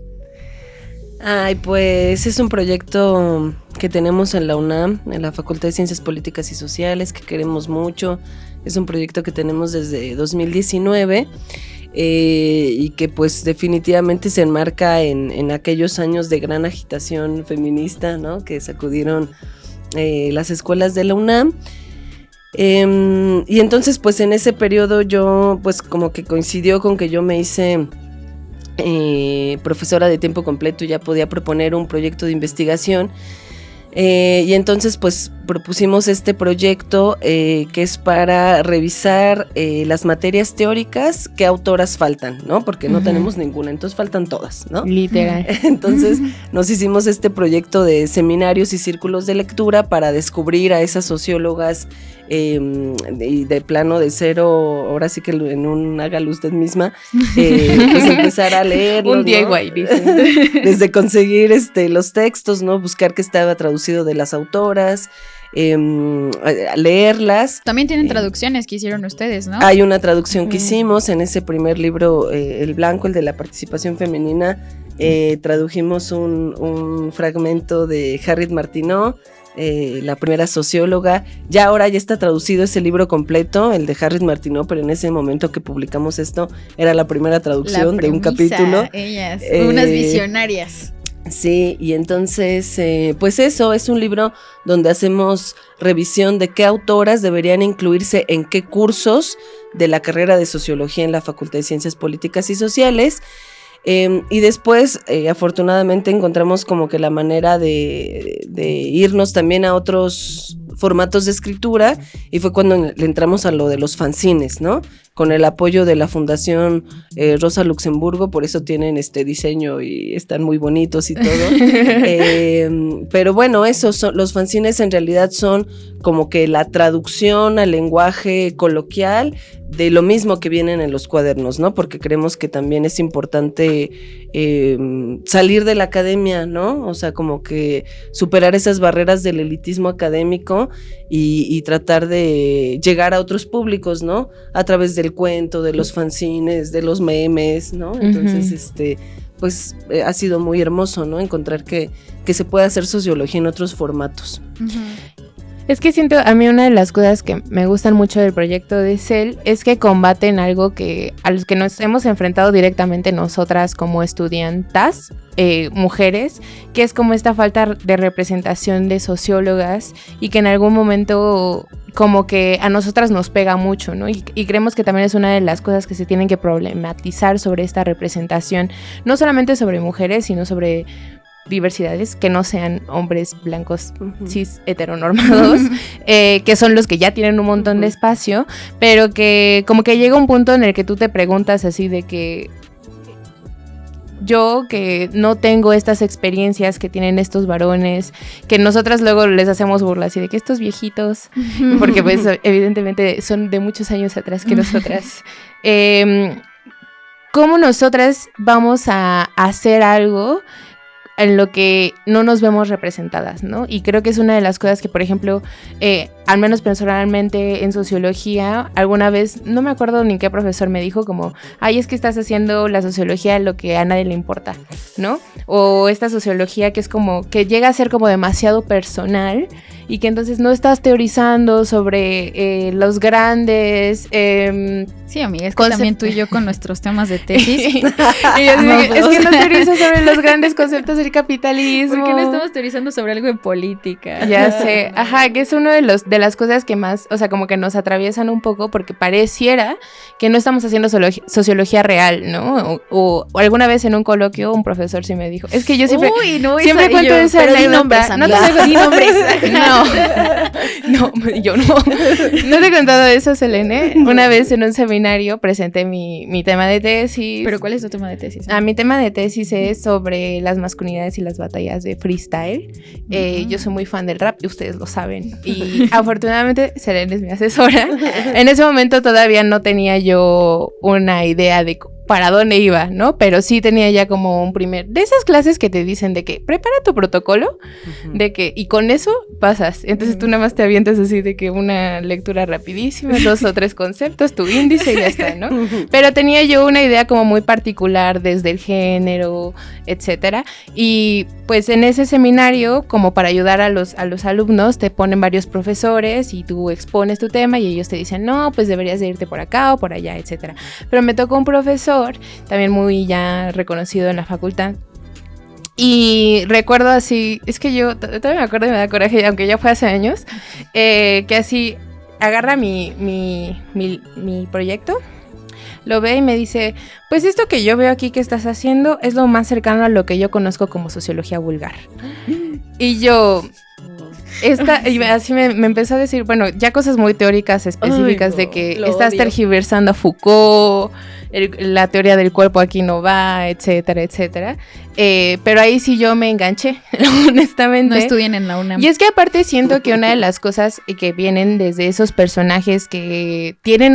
Ay, pues es un proyecto que tenemos en la UNAM, en la Facultad de Ciencias Políticas y Sociales, que queremos mucho. Es un proyecto que tenemos desde 2019 y que pues definitivamente se enmarca en aquellos años de gran agitación feminista, ¿no? Que sacudieron las escuelas de la UNAM. Y entonces pues en ese periodo yo pues como que coincidió con que yo me hice profesora de tiempo completo y ya podía proponer un proyecto de investigación, y entonces pues propusimos este proyecto que es para revisar las materias teóricas, qué autoras faltan, ¿no? Porque no tenemos ninguna, entonces faltan todas, ¿no? Literal. Entonces nos hicimos este proyecto de seminarios y círculos de lectura para descubrir a esas sociólogas y de plano de cero, ahora sí que en un hágalo usted misma, pues empezar a leerlos, un DIY, ¿no? dice. Desde conseguir los textos, ¿no? Buscar que estaba traducido de las autoras, leerlas. También tienen traducciones que hicieron ustedes, ¿no? Hay una traducción que hicimos en ese primer libro, el blanco, el de la participación femenina. Tradujimos un fragmento de Harriet Martineau, la primera socióloga. Ahora ya está traducido ese libro completo, el de Harriet Martineau, pero en ese momento que publicamos esto era la primera traducción de un capítulo. Ellas, unas visionarias. Sí, y entonces, pues eso, es un libro donde hacemos revisión de qué autoras deberían incluirse en qué cursos de la carrera de sociología en la Facultad de Ciencias Políticas y Sociales. Y después, afortunadamente, encontramos como que la manera de irnos también a otros formatos de escritura, y fue cuando le entramos a lo de los fanzines, ¿no? Con el apoyo de la Fundación Rosa Luxemburgo, por eso tienen este diseño y están muy bonitos y todo. Pero bueno, los fanzines en realidad son como que la traducción al lenguaje coloquial de lo mismo que vienen en los cuadernos, ¿no? Porque creemos que también es importante salir de la academia, ¿no? O sea, como que superar esas barreras del elitismo académico y tratar de llegar a otros públicos, ¿no? A través del cuento, de los fanzines, de los memes, ¿no? Entonces, pues ha sido muy hermoso, ¿no? Encontrar que se puede hacer sociología en otros formatos. Es que siento, a mí una de las cosas que me gustan mucho del proyecto de CEL es que combaten algo a los que nos hemos enfrentado directamente nosotras como estudiantas, mujeres, que es como esta falta de representación de sociólogas, y que en algún momento como que a nosotras nos pega mucho, ¿no? Y creemos que también es una de las cosas que se tienen que problematizar sobre esta representación, no solamente sobre mujeres, sino sobre diversidades que no sean hombres blancos cis heteronormados, que son los que ya tienen un montón de espacio, pero que como que llega un punto en el que tú te preguntas así de que yo, que no tengo estas experiencias que tienen estos varones, que nosotras luego les hacemos burlas y de que estos viejitos, porque pues evidentemente son de muchos años atrás que nosotras, ¿cómo nosotras vamos a hacer algo en lo que no nos vemos representadas, ¿no? Y creo que es una de las cosas que, por ejemplo, al menos personalmente en sociología, alguna vez, no me acuerdo ni qué profesor me dijo como, ay, es que estás haciendo la sociología lo que a nadie le importa, ¿no? O esta sociología que es como, que llega a ser como demasiado personal, y que entonces no estás teorizando sobre los grandes... sí, amiga, es que también tú y yo con nuestros temas de tesis. Y yo es que no teorizo sobre los grandes conceptos del capitalismo. ¿Por qué no estamos teorizando sobre algo de política? Ya sé, ajá, que es uno de las cosas que más, o sea, como que nos atraviesan un poco, porque pareciera que no estamos haciendo sociología real, ¿no? O alguna vez en un coloquio un profesor sí me dijo, es que yo siempre, siempre cuento esa anécdota. No te dejo ni nombres. No, yo no. No te he contado eso, Selene. Una vez en un seminario presenté mi tema de tesis. ¿Pero cuál es tu tema de tesis? Mi tema de tesis es sobre las masculinidades y las batallas de freestyle. Yo soy muy fan del rap y ustedes lo saben. Y afortunadamente Selene es mi asesora. En ese momento todavía no tenía yo una idea de para dónde iba, ¿no? Pero sí tenía ya como un primer... De esas clases que te dicen de que prepara tu protocolo, de que... Y con eso pasas. Entonces tú nada más te avientas así de que una lectura rapidísima, 2 o 3 conceptos, tu índice y ya está, ¿no? Pero tenía yo una idea como muy particular desde el género, etcétera. Y pues en ese seminario, como para ayudar a los alumnos, te ponen varios profesores y tú expones tu tema y ellos te dicen, no, pues deberías de irte por acá o por allá, etcétera. Pero me tocó un profesor también muy ya reconocido en la facultad, y recuerdo así, es que yo todavía me acuerdo y me da coraje, aunque ya fue hace años, que así agarra mi proyecto, lo ve y me dice, pues esto que yo veo aquí que estás haciendo es lo más cercano a lo que yo conozco como sociología vulgar. Y yo... así me empezó a decir, bueno, ya cosas muy teóricas específicas. Ay, no, de que estás tergiversando a Foucault, la teoría del cuerpo aquí no va, etcétera, etcétera. Pero ahí sí yo me enganché, honestamente. No estudien en la UNAM. Y es que aparte siento que una de las cosas que vienen desde esos personajes que tienen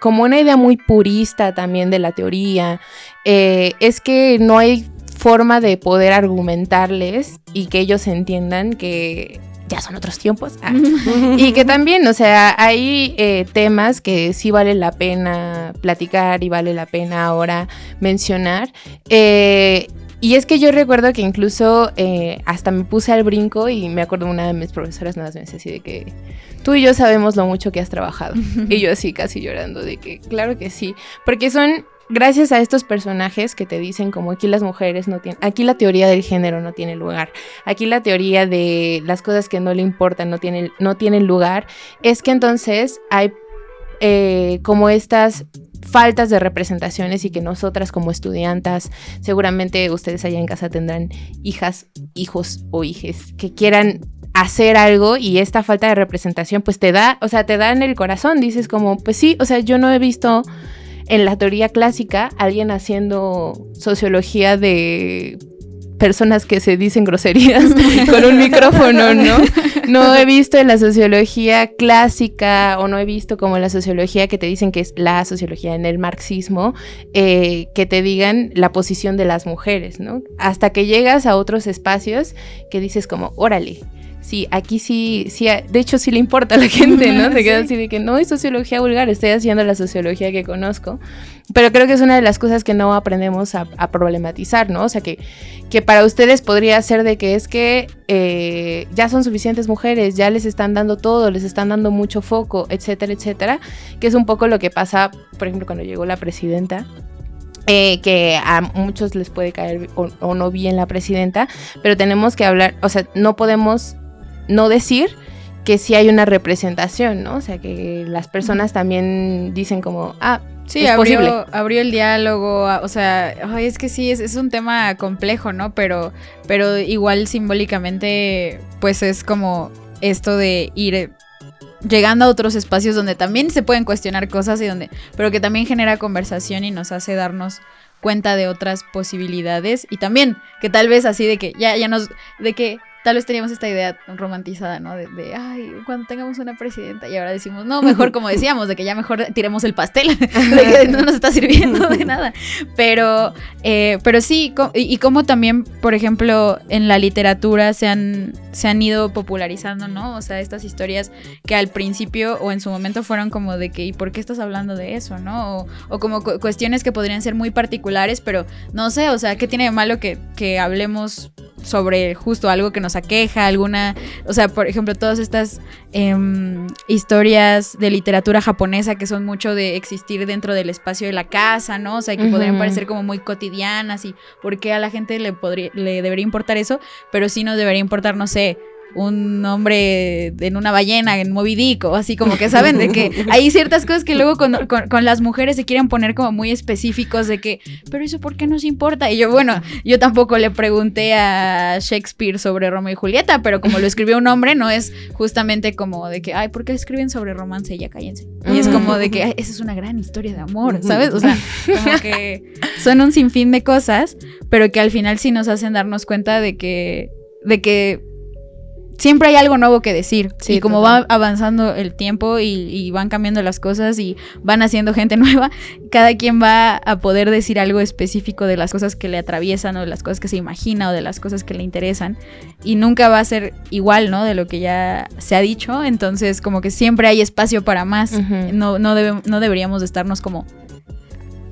como una idea muy purista también de la teoría, es que no hay forma de poder argumentarles y que ellos entiendan que ya son otros tiempos. Y que también, o sea, hay temas que sí vale la pena platicar y vale la pena ahora mencionar. Y es que yo recuerdo que incluso hasta me puse al brinco y me acuerdo una de mis profesoras nada más me decía así de que tú y yo sabemos lo mucho que has trabajado. Y yo así casi llorando de que claro que sí, porque son gracias a estos personajes que te dicen como aquí las mujeres no tienen, aquí la teoría del género no tiene lugar, aquí la teoría de las cosas que no le importan no tienen lugar, es que entonces hay como estas faltas de representaciones y que nosotras como estudiantas, seguramente ustedes allá en casa tendrán hijas, hijos o hijes que quieran hacer algo y esta falta de representación pues te da en el corazón, dices como pues sí, o sea, yo no he visto en la teoría clásica alguien haciendo sociología de personas que se dicen groserías con un micrófono, ¿no? No he visto en la sociología clásica o no he visto como la sociología que te dicen que es la sociología en el marxismo, que te digan la posición de las mujeres, ¿no? Hasta que llegas a otros espacios que dices como, órale, sí, aquí sí, de hecho sí le importa a la gente, ¿no? Te quedas así de que no es sociología vulgar, estoy haciendo la sociología que conozco, pero creo que es una de las cosas que no aprendemos a problematizar, ¿no? O sea, que para ustedes podría ser de que es que ya son suficientes mujeres, ya les están dando todo, les están dando mucho foco, etcétera, etcétera, que es un poco lo que pasa, por ejemplo, cuando llegó la presidenta. Que a muchos les puede caer o no bien la presidenta, pero tenemos que hablar, o sea, no podemos no decir que sí hay una representación, ¿no? O sea, que las personas también dicen como, sí, abrió el diálogo, o sea, es que sí, es un tema complejo, ¿no? Pero igual simbólicamente, pues es como esto de ir llegando a otros espacios donde también se pueden cuestionar cosas pero que también genera conversación y nos hace darnos cuenta de otras posibilidades y también que tal vez así de que de que tal vez teníamos esta idea romantizada, ¿no? De ay, cuando tengamos una presidenta y ahora decimos, no, mejor como decíamos, de que ya mejor tiremos el pastel, de que no nos está sirviendo de nada. Pero sí, y como también, por ejemplo, en la literatura se han ido popularizando, ¿no? O sea, estas historias que al principio o en su momento fueron como de que, ¿y por qué estás hablando de eso, no? O como cuestiones que podrían ser muy particulares, pero no sé, o sea, ¿qué tiene de malo que hablemos sobre justo algo que nos aqueja, o sea, por ejemplo, todas estas historias de literatura japonesa que son mucho de existir dentro del espacio de la casa, ¿no? O sea, que podrían parecer como muy cotidianas y por qué a la gente le debería importar eso, pero sí nos debería importar, no sé, un hombre en una ballena en Moby Dick o así como que saben de que hay ciertas cosas que luego con las mujeres se quieren poner como muy específicos de que, pero eso ¿por qué nos importa? Y yo tampoco le pregunté a Shakespeare sobre Romeo y Julieta, pero como lo escribió un hombre no es justamente como de que, ay, ¿por qué escriben sobre romance? Ya cállense. Y es como de que, ay, esa es una gran historia de amor, ¿sabes? O sea, como que son un sinfín de cosas, pero que al final sí nos hacen darnos cuenta de que siempre hay algo nuevo que decir, sí, y como va avanzando el tiempo y van cambiando las cosas y van haciendo gente nueva, cada quien va a poder decir algo específico de las cosas que le atraviesan o de las cosas que se imagina o de las cosas que le interesan y nunca va a ser igual, ¿no? De lo que ya se ha dicho, entonces como que siempre hay espacio para más, no deberíamos de estarnos como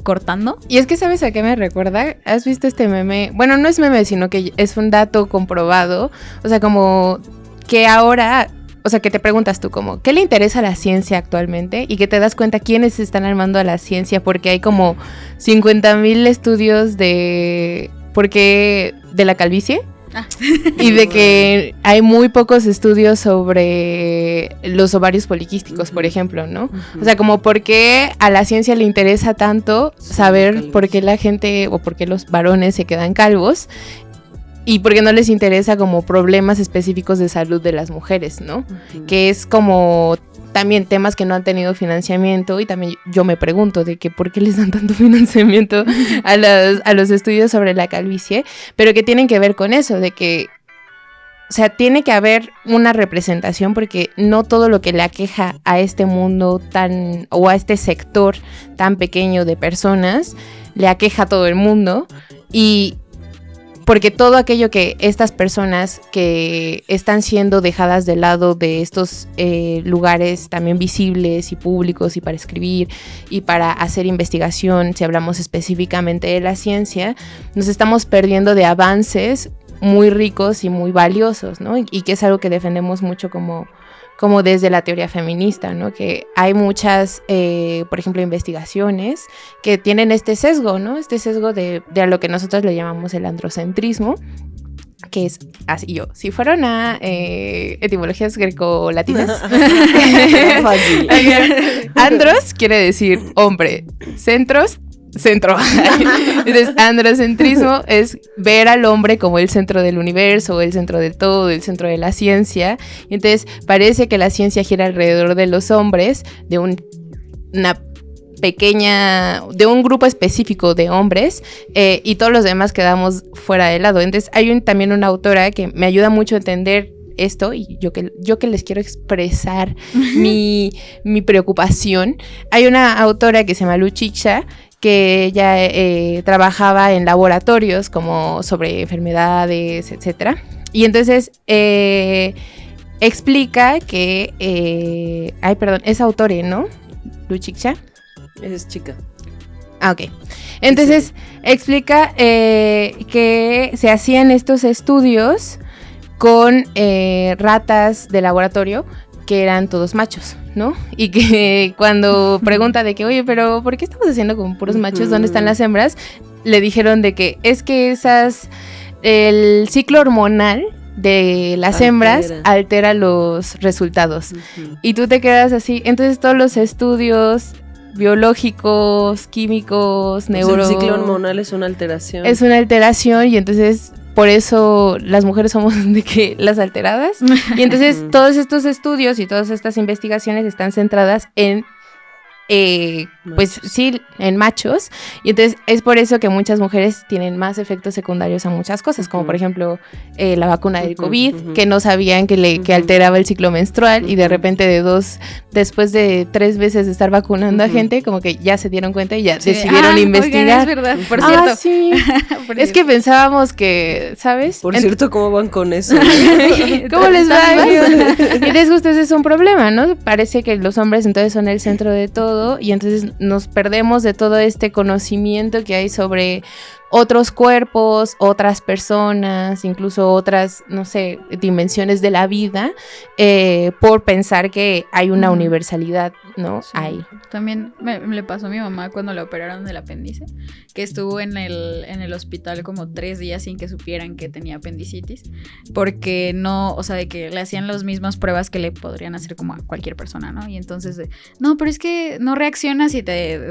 cortando. Y es que, ¿sabes a qué me recuerda? ¿Has visto este meme? Bueno, no es meme, sino que es un dato comprobado. O sea, como que ahora, o sea, que te preguntas tú como, ¿qué le interesa a la ciencia actualmente? Y que te das cuenta quiénes se están armando a la ciencia, porque hay como 50,000 estudios de la calvicie. Y de que hay muy pocos estudios sobre los ovarios poliquísticos, por ejemplo, ¿no? O sea, como por qué a la ciencia le interesa tanto saber por qué la gente o por qué los varones se quedan calvos. y porque no les interesa como problemas específicos de salud de las mujeres, ¿no? Que es como también temas que no han tenido financiamiento, y también yo me pregunto de que por qué les dan tanto financiamiento a los estudios sobre la calvicie, pero que tienen que ver con eso, de que, o sea, tiene que haber una representación, porque no todo lo que le aqueja a este mundo o a este sector tan pequeño de personas, le aqueja a todo el mundo, y porque todo aquello que estas personas que están siendo dejadas de lado de estos lugares también visibles y públicos y para escribir y para hacer investigación, si hablamos específicamente de la ciencia, nos estamos perdiendo de avances muy ricos y muy valiosos, ¿no? Y que es algo que defendemos mucho como desde la teoría feminista, ¿no? Que hay muchas, por ejemplo, investigaciones que tienen este sesgo, ¿no? Este sesgo de a lo que nosotros le llamamos el androcentrismo, que es así si fueron a etimologías grecolatinas, andros quiere decir hombre, centro. Entonces, androcentrismo es ver al hombre como el centro del universo, el centro del todo, el centro de la ciencia. Entonces, parece que la ciencia gira alrededor de los hombres, de un grupo específico de hombres, y todos los demás quedamos fuera de lado. Entonces, hay también una autora que me ayuda mucho a entender esto, y yo que les quiero expresar mi preocupación. Hay una autora que se llama Luchicha, que ella trabajaba en laboratorios como sobre enfermedades, etcétera. Y entonces explica que es autora, ¿no? Luchicha. Es chica. Ah, ok. Entonces explica que se hacían estos estudios con ratas de laboratorio que eran todos machos, ¿no? Y que cuando pregunta de que, oye, pero ¿por qué estamos haciendo con puros machos? ¿Dónde están las hembras? Le dijeron de que es que el ciclo hormonal de las hembras altera los resultados. Y tú te quedas así. Entonces todos los estudios biológicos, químicos, el ciclo hormonal es una alteración. Es una alteración, y entonces por eso las mujeres somos de que las alteradas. Y entonces todos estos estudios y todas estas investigaciones están centradas en pues sí, en machos. Y entonces es por eso que muchas mujeres tienen más efectos secundarios a muchas cosas, como por ejemplo la vacuna del COVID, que no sabían que alteraba el ciclo menstrual, y de repente después de 3 veces de estar vacunando a gente, como que ya se dieron cuenta y ya decidieron investigar. Oigan, es verdad, por cierto. Sí. Es que pensábamos que, ¿sabes? Por cierto, ¿cómo van con eso? ¿Cómo les va? Y les gusta, ese es un problema, ¿no? Parece que los hombres entonces son el centro de todo, y entonces nos perdemos de todo este conocimiento que hay sobre otros cuerpos, otras personas, incluso otras, no sé, dimensiones de la vida, por pensar que hay una universalidad, ¿no? Sí. Ahí. También me pasó a mi mamá cuando le operaron del apéndice, que estuvo en el hospital como 3 días sin que supieran que tenía apendicitis, porque no, o sea, de que le hacían las mismas pruebas que le podrían hacer como a cualquier persona, ¿no? Y entonces, no, pero es que no reaccionas y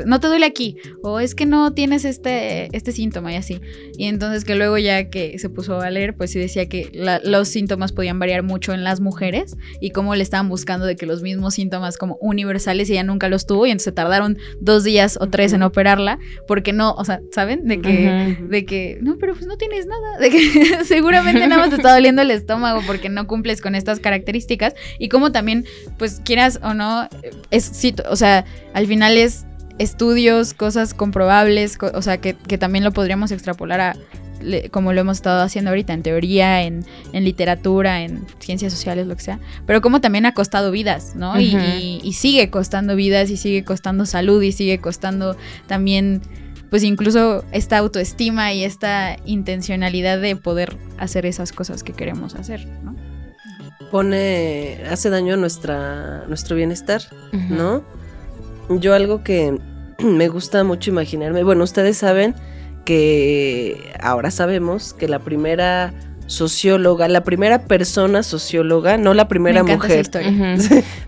no te duele aquí, o es que no tienes este síntoma y así. Y entonces que luego ya que se puso a leer, pues sí decía que los síntomas podían variar mucho en las mujeres, y cómo le estaban buscando de que los mismos síntomas como universales, y ella nunca los tuvo, y entonces se tardaron 2 días o 3 en operarla, porque no, o sea, ¿saben? De que, no, pero pues no tienes nada, de que seguramente nada más te está doliendo el estómago porque no cumples con estas características, y como también, pues quieras o no, sí, o sea, al final es estudios, cosas comprobables, o sea, que también lo podríamos extrapolar a como lo hemos estado haciendo ahorita, en teoría, en literatura, en ciencias sociales, lo que sea, pero como también ha costado vidas, ¿no? Y sigue costando vidas, y sigue costando salud, y sigue costando también, pues incluso esta autoestima y esta intencionalidad de poder hacer esas cosas que queremos hacer, ¿no? Hace daño a nuestro bienestar, ¿no? Yo algo que me gusta mucho imaginarme, bueno, ustedes saben que ahora sabemos que la primera socióloga, la primera persona socióloga, no la primera mujer,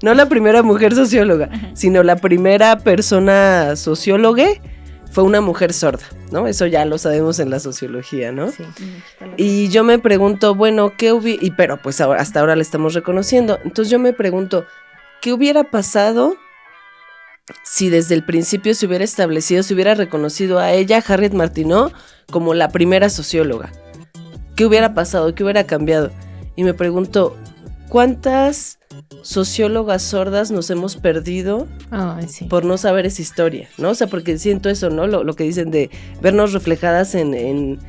no la primera mujer socióloga, sino la primera persona socióloga fue una mujer sorda, ¿no? Eso ya lo sabemos en la sociología, ¿no? Sí. Y yo me pregunto, bueno, pero pues ahora, hasta ahora la estamos reconociendo. Entonces yo me pregunto, ¿qué hubiera pasado si desde el principio se hubiera establecido, se hubiera reconocido a ella, Harriet Martineau, como la primera socióloga? ¿Qué hubiera pasado? ¿Qué hubiera cambiado? Y me pregunto, ¿cuántas sociólogas sordas nos hemos perdido por no saber esa historia, ¿no? O sea, porque siento eso, ¿no? Lo que dicen de vernos reflejadas en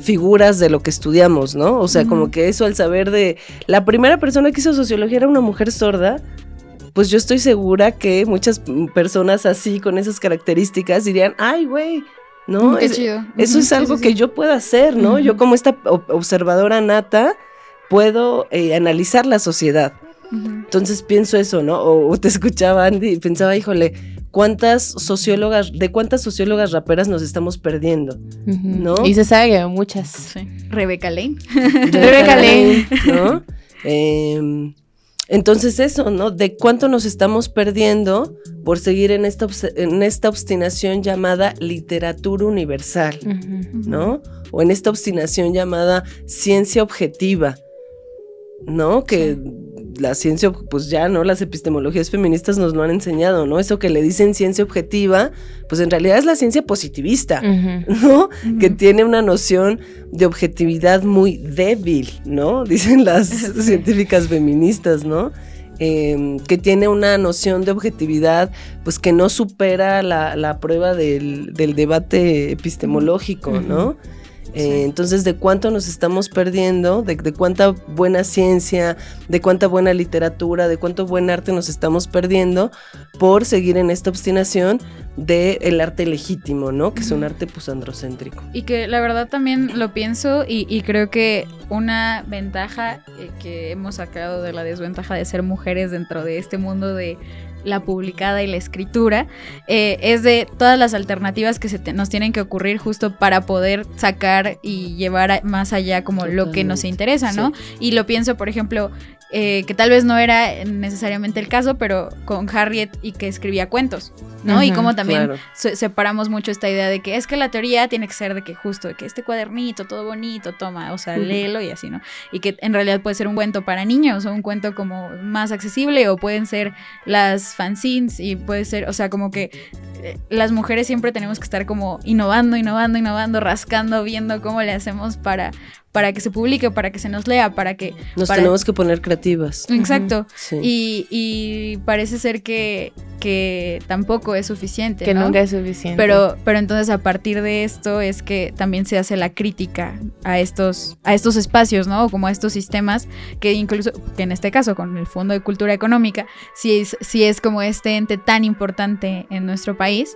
figuras de lo que estudiamos, ¿no? O sea, como que eso al saber de la primera persona que hizo sociología era una mujer sorda, pues yo estoy segura que muchas personas así, con esas características, dirían, ay, güey, ¿no? Qué chido. Eso es algo que yo puedo hacer, ¿no? Yo como esta observadora nata puedo analizar la sociedad. Entonces pienso eso, ¿no? O te escuchaba, Andy, y pensaba, híjole, ¿de cuántas sociólogas raperas nos estamos perdiendo? ¿No? Y se sabe que muchas. Sí. Rebecca Lane. Rebecca Lane, ¿no? Entonces eso, ¿no? De cuánto nos estamos perdiendo por seguir en esta obstinación llamada literatura universal, ¿no? O en esta obstinación llamada ciencia objetiva, ¿no? Que la ciencia, pues ya, ¿no? Las epistemologías feministas nos lo han enseñado, ¿no? Eso que le dicen ciencia objetiva, pues en realidad es la ciencia positivista, ¿no? Que tiene una noción de objetividad muy débil, ¿no? Dicen las científicas feministas, ¿no? Que tiene una noción de objetividad, pues que no supera la prueba del debate epistemológico, ¿no? Entonces, ¿de cuánto nos estamos perdiendo? ¿De cuánta buena ciencia, de cuánta buena literatura, de cuánto buen arte nos estamos perdiendo por seguir en esta obstinación del arte legítimo, ¿no? Que es un arte pues androcéntrico. Y que la verdad también lo pienso y creo que una ventaja que hemos sacado de la desventaja de ser mujeres dentro de este mundo de la publicada y la escritura, es de todas las alternativas que nos tienen que ocurrir justo para poder sacar y llevar más allá como lo que nos interesa, ¿no? Sí. Y lo pienso, por ejemplo, que tal vez no era necesariamente el caso, pero con Harriet y que escribía cuentos, ¿no? Y como también separamos mucho esta idea de que es que la teoría tiene que ser de que justo, de que este cuadernito, todo bonito, toma, o sea, léelo y así, ¿no? Y que en realidad puede ser un cuento para niños o un cuento como más accesible, o pueden ser las fanzines y puede ser, o sea, como que las mujeres siempre tenemos que estar como innovando, rascando, viendo cómo le hacemos para que se publique, para que se nos lea, para que... tenemos que poner creativas. Exacto. Sí. Y parece ser que tampoco es suficiente, que ¿no? nunca es suficiente. Pero entonces a partir de esto es que también se hace la crítica a estos espacios, ¿no? Como a estos sistemas que incluso, que en este caso con el Fondo de Cultura Económica, sí es como este ente tan importante en nuestro país.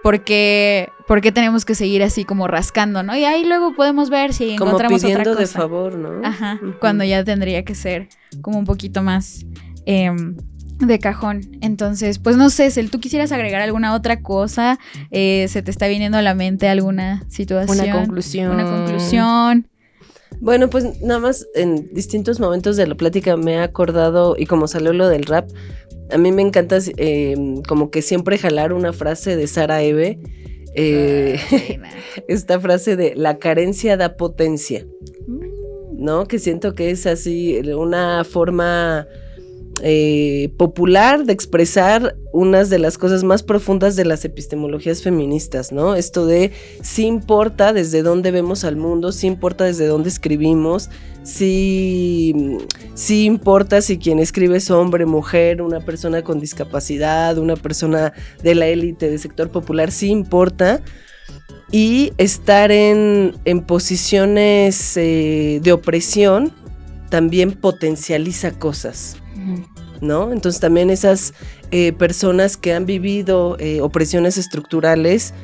¿Por qué tenemos que seguir así como rascando, ¿no? Y ahí luego podemos ver si encontramos otra cosa. Como pidiendo de favor, ¿no? Ajá, cuando ya tendría que ser como un poquito más de cajón. Entonces, pues no sé, Cel, ¿tú quisieras agregar alguna otra cosa? ¿Se te está viniendo a la mente alguna situación? Una conclusión. Bueno, pues nada más en distintos momentos de la plática me he acordado, y como salió lo del rap, a mí me encanta como que siempre jalar una frase de Sara Eve, esta frase de la carencia da potencia, ¿no? Que siento que es así una forma popular de expresar unas de las cosas más profundas de las epistemologías feministas, ¿no? Esto de sí importa desde dónde vemos al mundo, sí importa desde dónde escribimos, sí importa si quien escribe es hombre, mujer, una persona con discapacidad, una persona de la élite, del sector popular, sí importa. Y estar en posiciones de opresión también potencializa cosas, ¿no? Entonces también esas personas que han vivido opresiones estructurales,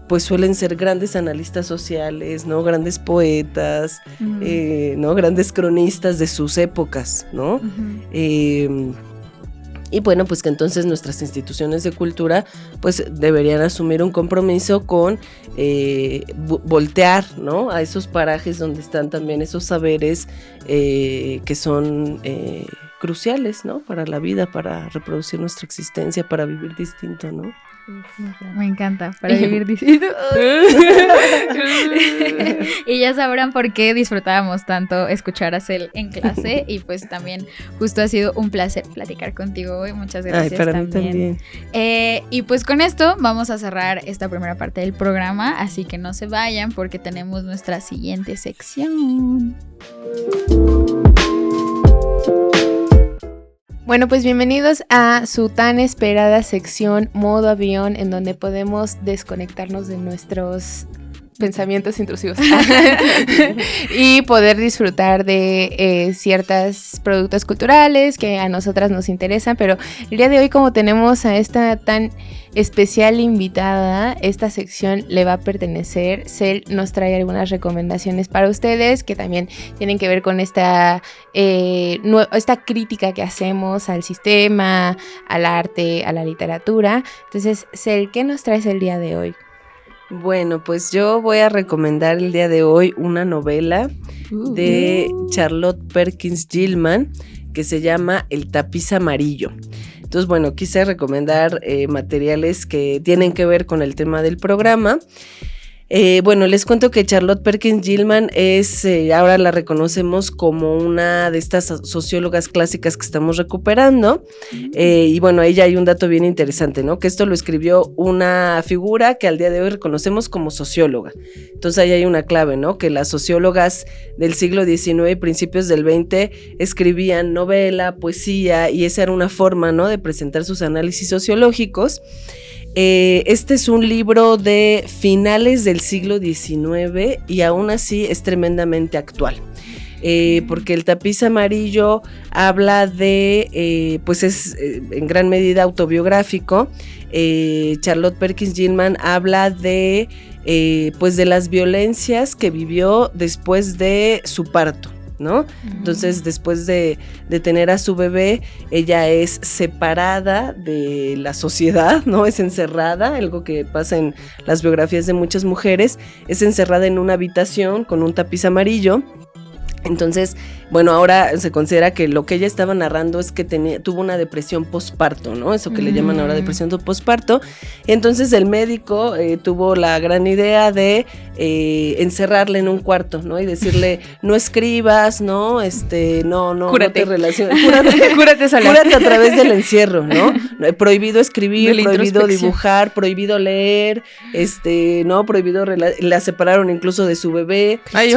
pues suelen ser grandes analistas sociales, ¿no? Grandes poetas, ¿no? Grandes cronistas de sus épocas, ¿no? Y bueno, pues que entonces nuestras instituciones de cultura pues deberían asumir un compromiso con voltear, ¿no? A esos parajes donde están también esos saberes que son cruciales, ¿no? Para la vida, para reproducir nuestra existencia, para vivir distinto, ¿no? Me encanta, para vivir diciendo. Y ya sabrán por qué disfrutábamos tanto escuchar a Cel en clase. Y pues también justo ha sido un placer platicar contigo hoy. Muchas gracias. Ay, para mí también. Y pues con esto vamos a cerrar esta primera parte del programa. Así que no se vayan porque tenemos nuestra siguiente sección. Bueno, pues bienvenidos a su tan esperada sección Modo Avión, en donde podemos desconectarnos de nuestros pensamientos intrusivos y poder disfrutar de ciertos productos culturales que a nosotras nos interesan. Pero el día de hoy, como tenemos a esta tan especial invitada, esta sección le va a pertenecer. Cel nos trae algunas recomendaciones para ustedes que también tienen que ver con esta crítica que hacemos al sistema, al arte, a la literatura. Entonces, Cel, ¿qué nos traes el día de hoy? Bueno, pues yo voy a recomendar el día de hoy una novela de Charlotte Perkins Gilman que se llama El tapiz amarillo. Entonces, bueno, quise recomendar materiales que tienen que ver con el tema del programa. Bueno, les cuento que Charlotte Perkins Gilman es, ahora la reconocemos como una de estas sociólogas clásicas que estamos recuperando. Y bueno, ahí ya hay un dato bien interesante, ¿no? Que esto lo escribió una figura que al día de hoy reconocemos como socióloga. Entonces ahí hay una clave, ¿no? Que las sociólogas del siglo XIX y principios del XX escribían novela, poesía, y esa era una forma, ¿no? De presentar sus análisis sociológicos. Este es un libro de finales del siglo XIX y aún así es tremendamente actual. Porque el tapiz amarillo habla de, pues es en gran medida autobiográfico. Charlotte Perkins Gilman habla de, pues de las violencias que vivió después de su parto, ¿no? Entonces, después de tener a su bebé, ella es separada de la sociedad, ¿no? Es encerrada, algo que pasa en las biografías de muchas mujeres, es encerrada en una habitación con un tapiz amarillo. Entonces, bueno, ahora se considera que lo que ella estaba narrando es que tuvo una depresión posparto, ¿no? Eso que le llaman ahora depresión posparto. Entonces el médico tuvo la gran idea de encerrarle en un cuarto, ¿no? Y decirle, no escribas, ¿no? No te relaciones. Cúrate sola. Cúrate a través del encierro, ¿no? Prohibido escribir, prohibido dibujar, prohibido leer, no, prohibido la separaron incluso de su bebé. Ay,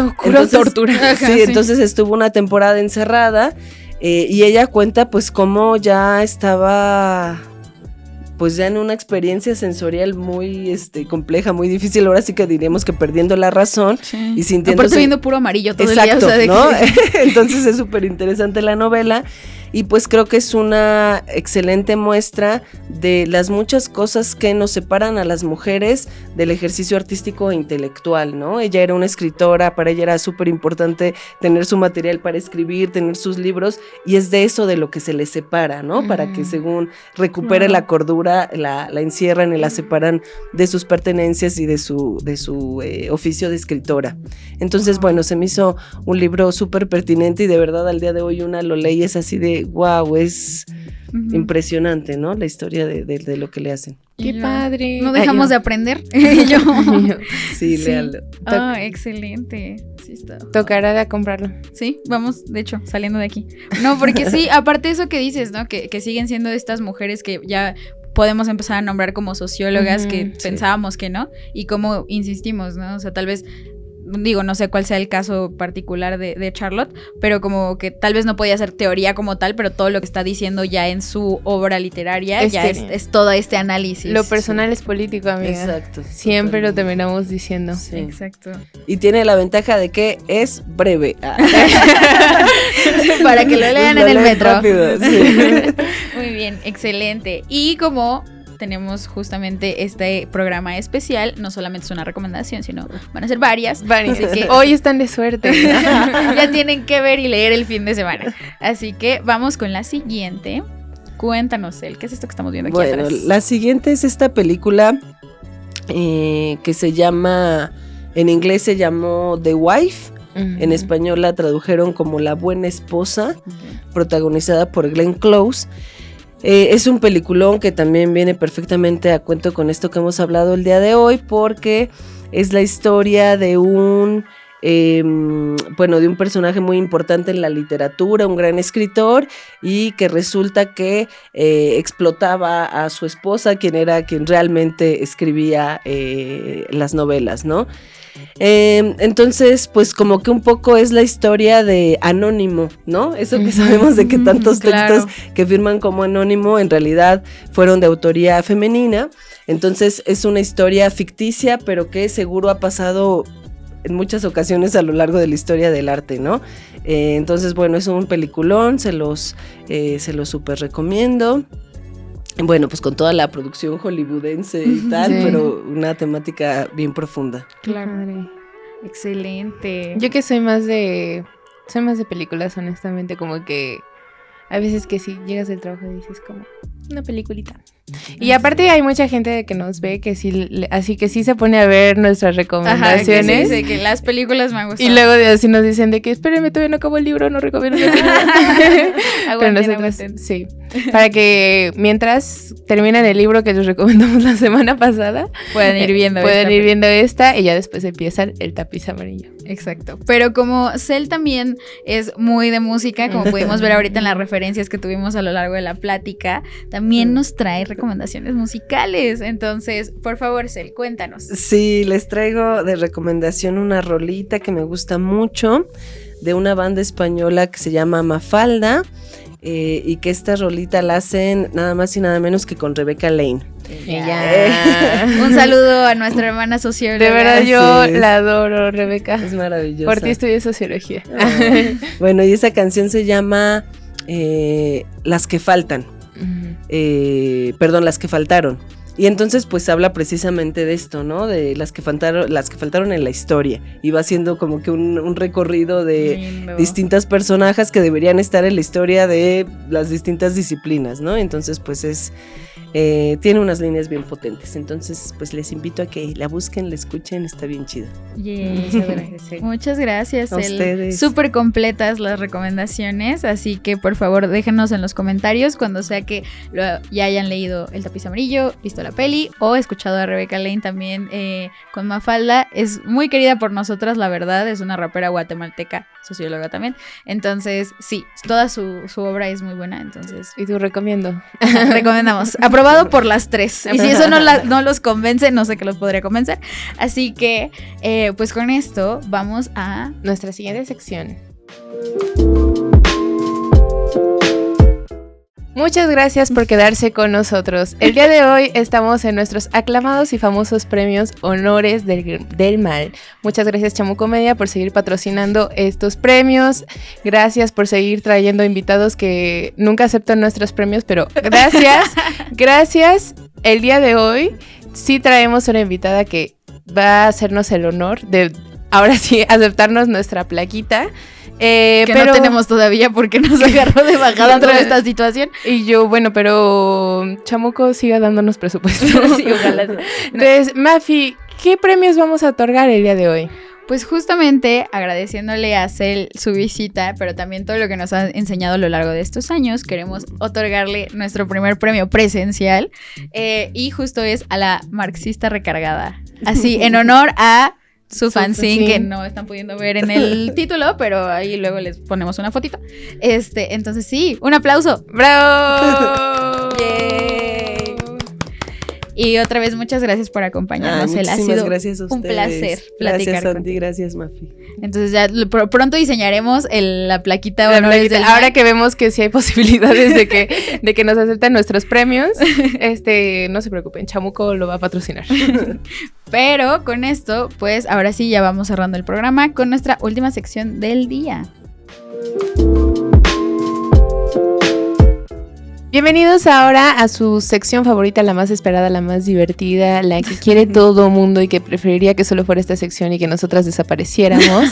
tortura. Sí, entonces estuvo una temporada encerrada y ella cuenta pues cómo ya estaba pues ya en una experiencia sensorial muy compleja, muy difícil, ahora sí que diríamos que perdiendo la razón y sintiéndose... Aparte viendo puro amarillo todo exacto, el día, ¿no? Entonces es súper interesante la novela y pues creo que es una excelente muestra de las muchas cosas que nos separan a las mujeres del ejercicio artístico e intelectual, ¿no? Ella era una escritora, para ella era súper importante tener su material para escribir, tener sus libros, y es de eso de lo que se le separa, ¿no? Para que según recupere la cordura, la encierran y la separan de sus pertenencias y de su oficio de escritora. Entonces, bueno, se me hizo un libro súper pertinente y de verdad al día de hoy una lo lee y es así de wow, es impresionante, ¿no? La historia de lo que le hacen. ¡Qué padre! No dejamos de aprender. Sí, léalo. Excelente. Sí, está. Tocará de comprarlo. Sí, vamos, de hecho, saliendo de aquí. No, porque sí, aparte de eso que dices, ¿no? Que siguen siendo estas mujeres que ya podemos empezar a nombrar como sociólogas que pensábamos que no, y como insistimos, ¿no? O sea, tal vez... Digo, no sé cuál sea el caso particular de Charlotte, pero como que tal vez no podía hacer teoría como tal, pero todo lo que está diciendo ya en su obra literaria ya es todo este análisis. Lo personal es político, amiga. Exacto. Siempre lo terminamos diciendo. Sí. Exacto. Y tiene la ventaja de que es breve. Para que lo lean en el metro. Rápido, sí. Muy bien, excelente. Y como... tenemos justamente este programa especial, no solamente es una recomendación, sino van a ser varias. Así que hoy están de suerte. Ya tienen que ver y leer el fin de semana. Así que vamos con la siguiente. Cuéntanos, ¿qué es esto que estamos viendo aquí atrás? Bueno, la siguiente es esta película que se llama, en inglés se llamó The Wife. En español la tradujeron como La Buena Esposa, protagonizada por Glenn Close. Es un peliculón que también viene perfectamente a cuento con esto que hemos hablado el día de hoy, porque es la historia de un personaje muy importante en la literatura, un gran escritor, y que resulta que explotaba a su esposa, quien realmente escribía las novelas, ¿no? Entonces, pues como que un poco es la historia de Anónimo, ¿no? Eso que sabemos de que tantos textos que firman como Anónimo en realidad fueron de autoría femenina. Entonces es una historia ficticia, pero que seguro ha pasado en muchas ocasiones a lo largo de la historia del arte, ¿no? Entonces, bueno, es un peliculón, se los súper recomiendo. Bueno, pues con toda la producción hollywoodense y tal, pero una temática bien profunda. Claro. Excelente. Yo que soy más de películas, honestamente, como que a veces que si llegas del trabajo y dices como una peliculita. Y aparte hay mucha gente que nos ve que sí, así que sí se pone a ver nuestras recomendaciones. Ajá, que las películas me han gustado. Y luego así nos dicen de que espérenme, todavía no acabo el libro, no recomiendo nada. Aguanten. Sí, para que mientras terminen el libro que les recomendamos la semana pasada, puedan ir viendo esta y ya después empiezan el tapiz amarillo. Exacto. Pero como Cel también es muy de música, como pudimos ver ahorita en las referencias que tuvimos a lo largo de la plática, también nos trae recomendaciones musicales. Entonces, por favor, Cel, cuéntanos. Sí, les traigo de recomendación una rolita que me gusta mucho de una banda española que se llama Mafalda, y que esta rolita la hacen nada más y nada menos que con Rebeca Lane. Un saludo a nuestra hermana socióloga. De verdad yo la adoro, Rebeca. Es maravillosa. Por ti estudié sociología. Bueno, y esa canción se llama Las que faltan. Las que faltaron. Y entonces pues habla precisamente de esto, ¿no? De las que faltaron en la historia. Y va siendo como que un recorrido de distintas personajes que deberían estar en la historia de las distintas disciplinas, ¿no? Entonces pues tiene unas líneas bien potentes. Entonces pues les invito a que la busquen, la escuchen, está bien chido. Muchas gracias. A ustedes. Súper completas las recomendaciones, así que por favor déjenos en los comentarios cuando sea que ya hayan leído El tapiz amarillo, visto la peli o escuchado a Rebeca Lane también con Mafalda. Es muy querida por nosotras, la verdad, es una rapera guatemalteca, socióloga también. Entonces, sí, toda su obra es muy buena, entonces. Y tú recomiendo. Recomendamos. Aprobado por las tres. Y si eso no los convence, no sé qué los podría convencer. Así que, pues con esto vamos a nuestra siguiente sección. Muchas gracias por quedarse con nosotros. El día de hoy estamos en nuestros aclamados y famosos premios Honores del Mal. Muchas gracias, Chamuco Media, por seguir patrocinando estos premios. Gracias por seguir trayendo invitados que nunca aceptan nuestros premios, pero gracias. El día de hoy sí traemos una invitada que va a hacernos el honor de, ahora sí, aceptarnos nuestra plaquita. Pero no tenemos todavía porque nos agarró de bajada toda esta situación. Y yo, bueno, pero Chamuco siga dándonos presupuesto. Sí, ojalá. Entonces, Mafi, ¿qué premios vamos a otorgar el día de hoy? Pues justamente agradeciéndole a Cel su visita, pero también todo lo que nos ha enseñado a lo largo de estos años, queremos otorgarle nuestro primer premio presencial, y justo es a la marxista recargada. Así, en honor a su fanzine, que no están pudiendo ver en el título, pero ahí luego les ponemos una fotito. Entonces sí, un aplauso. ¡Bravo! ¡Yay! Y otra vez muchas gracias por acompañarnos. Ha sido gracias a un placer platicar. Gracias, Santi, contigo. Gracias, Mafi. Entonces ya pronto diseñaremos la plaquita. Ahora que vemos que sí hay posibilidades de que nos acepten nuestros premios, no se preocupen, Chamuco lo va a patrocinar. Pero con esto, pues ahora sí ya vamos cerrando el programa con nuestra última sección del día. Bienvenidos ahora a su sección favorita, la más esperada, la más divertida, la que quiere todo mundo y que preferiría que solo fuera esta sección y que nosotras desapareciéramos.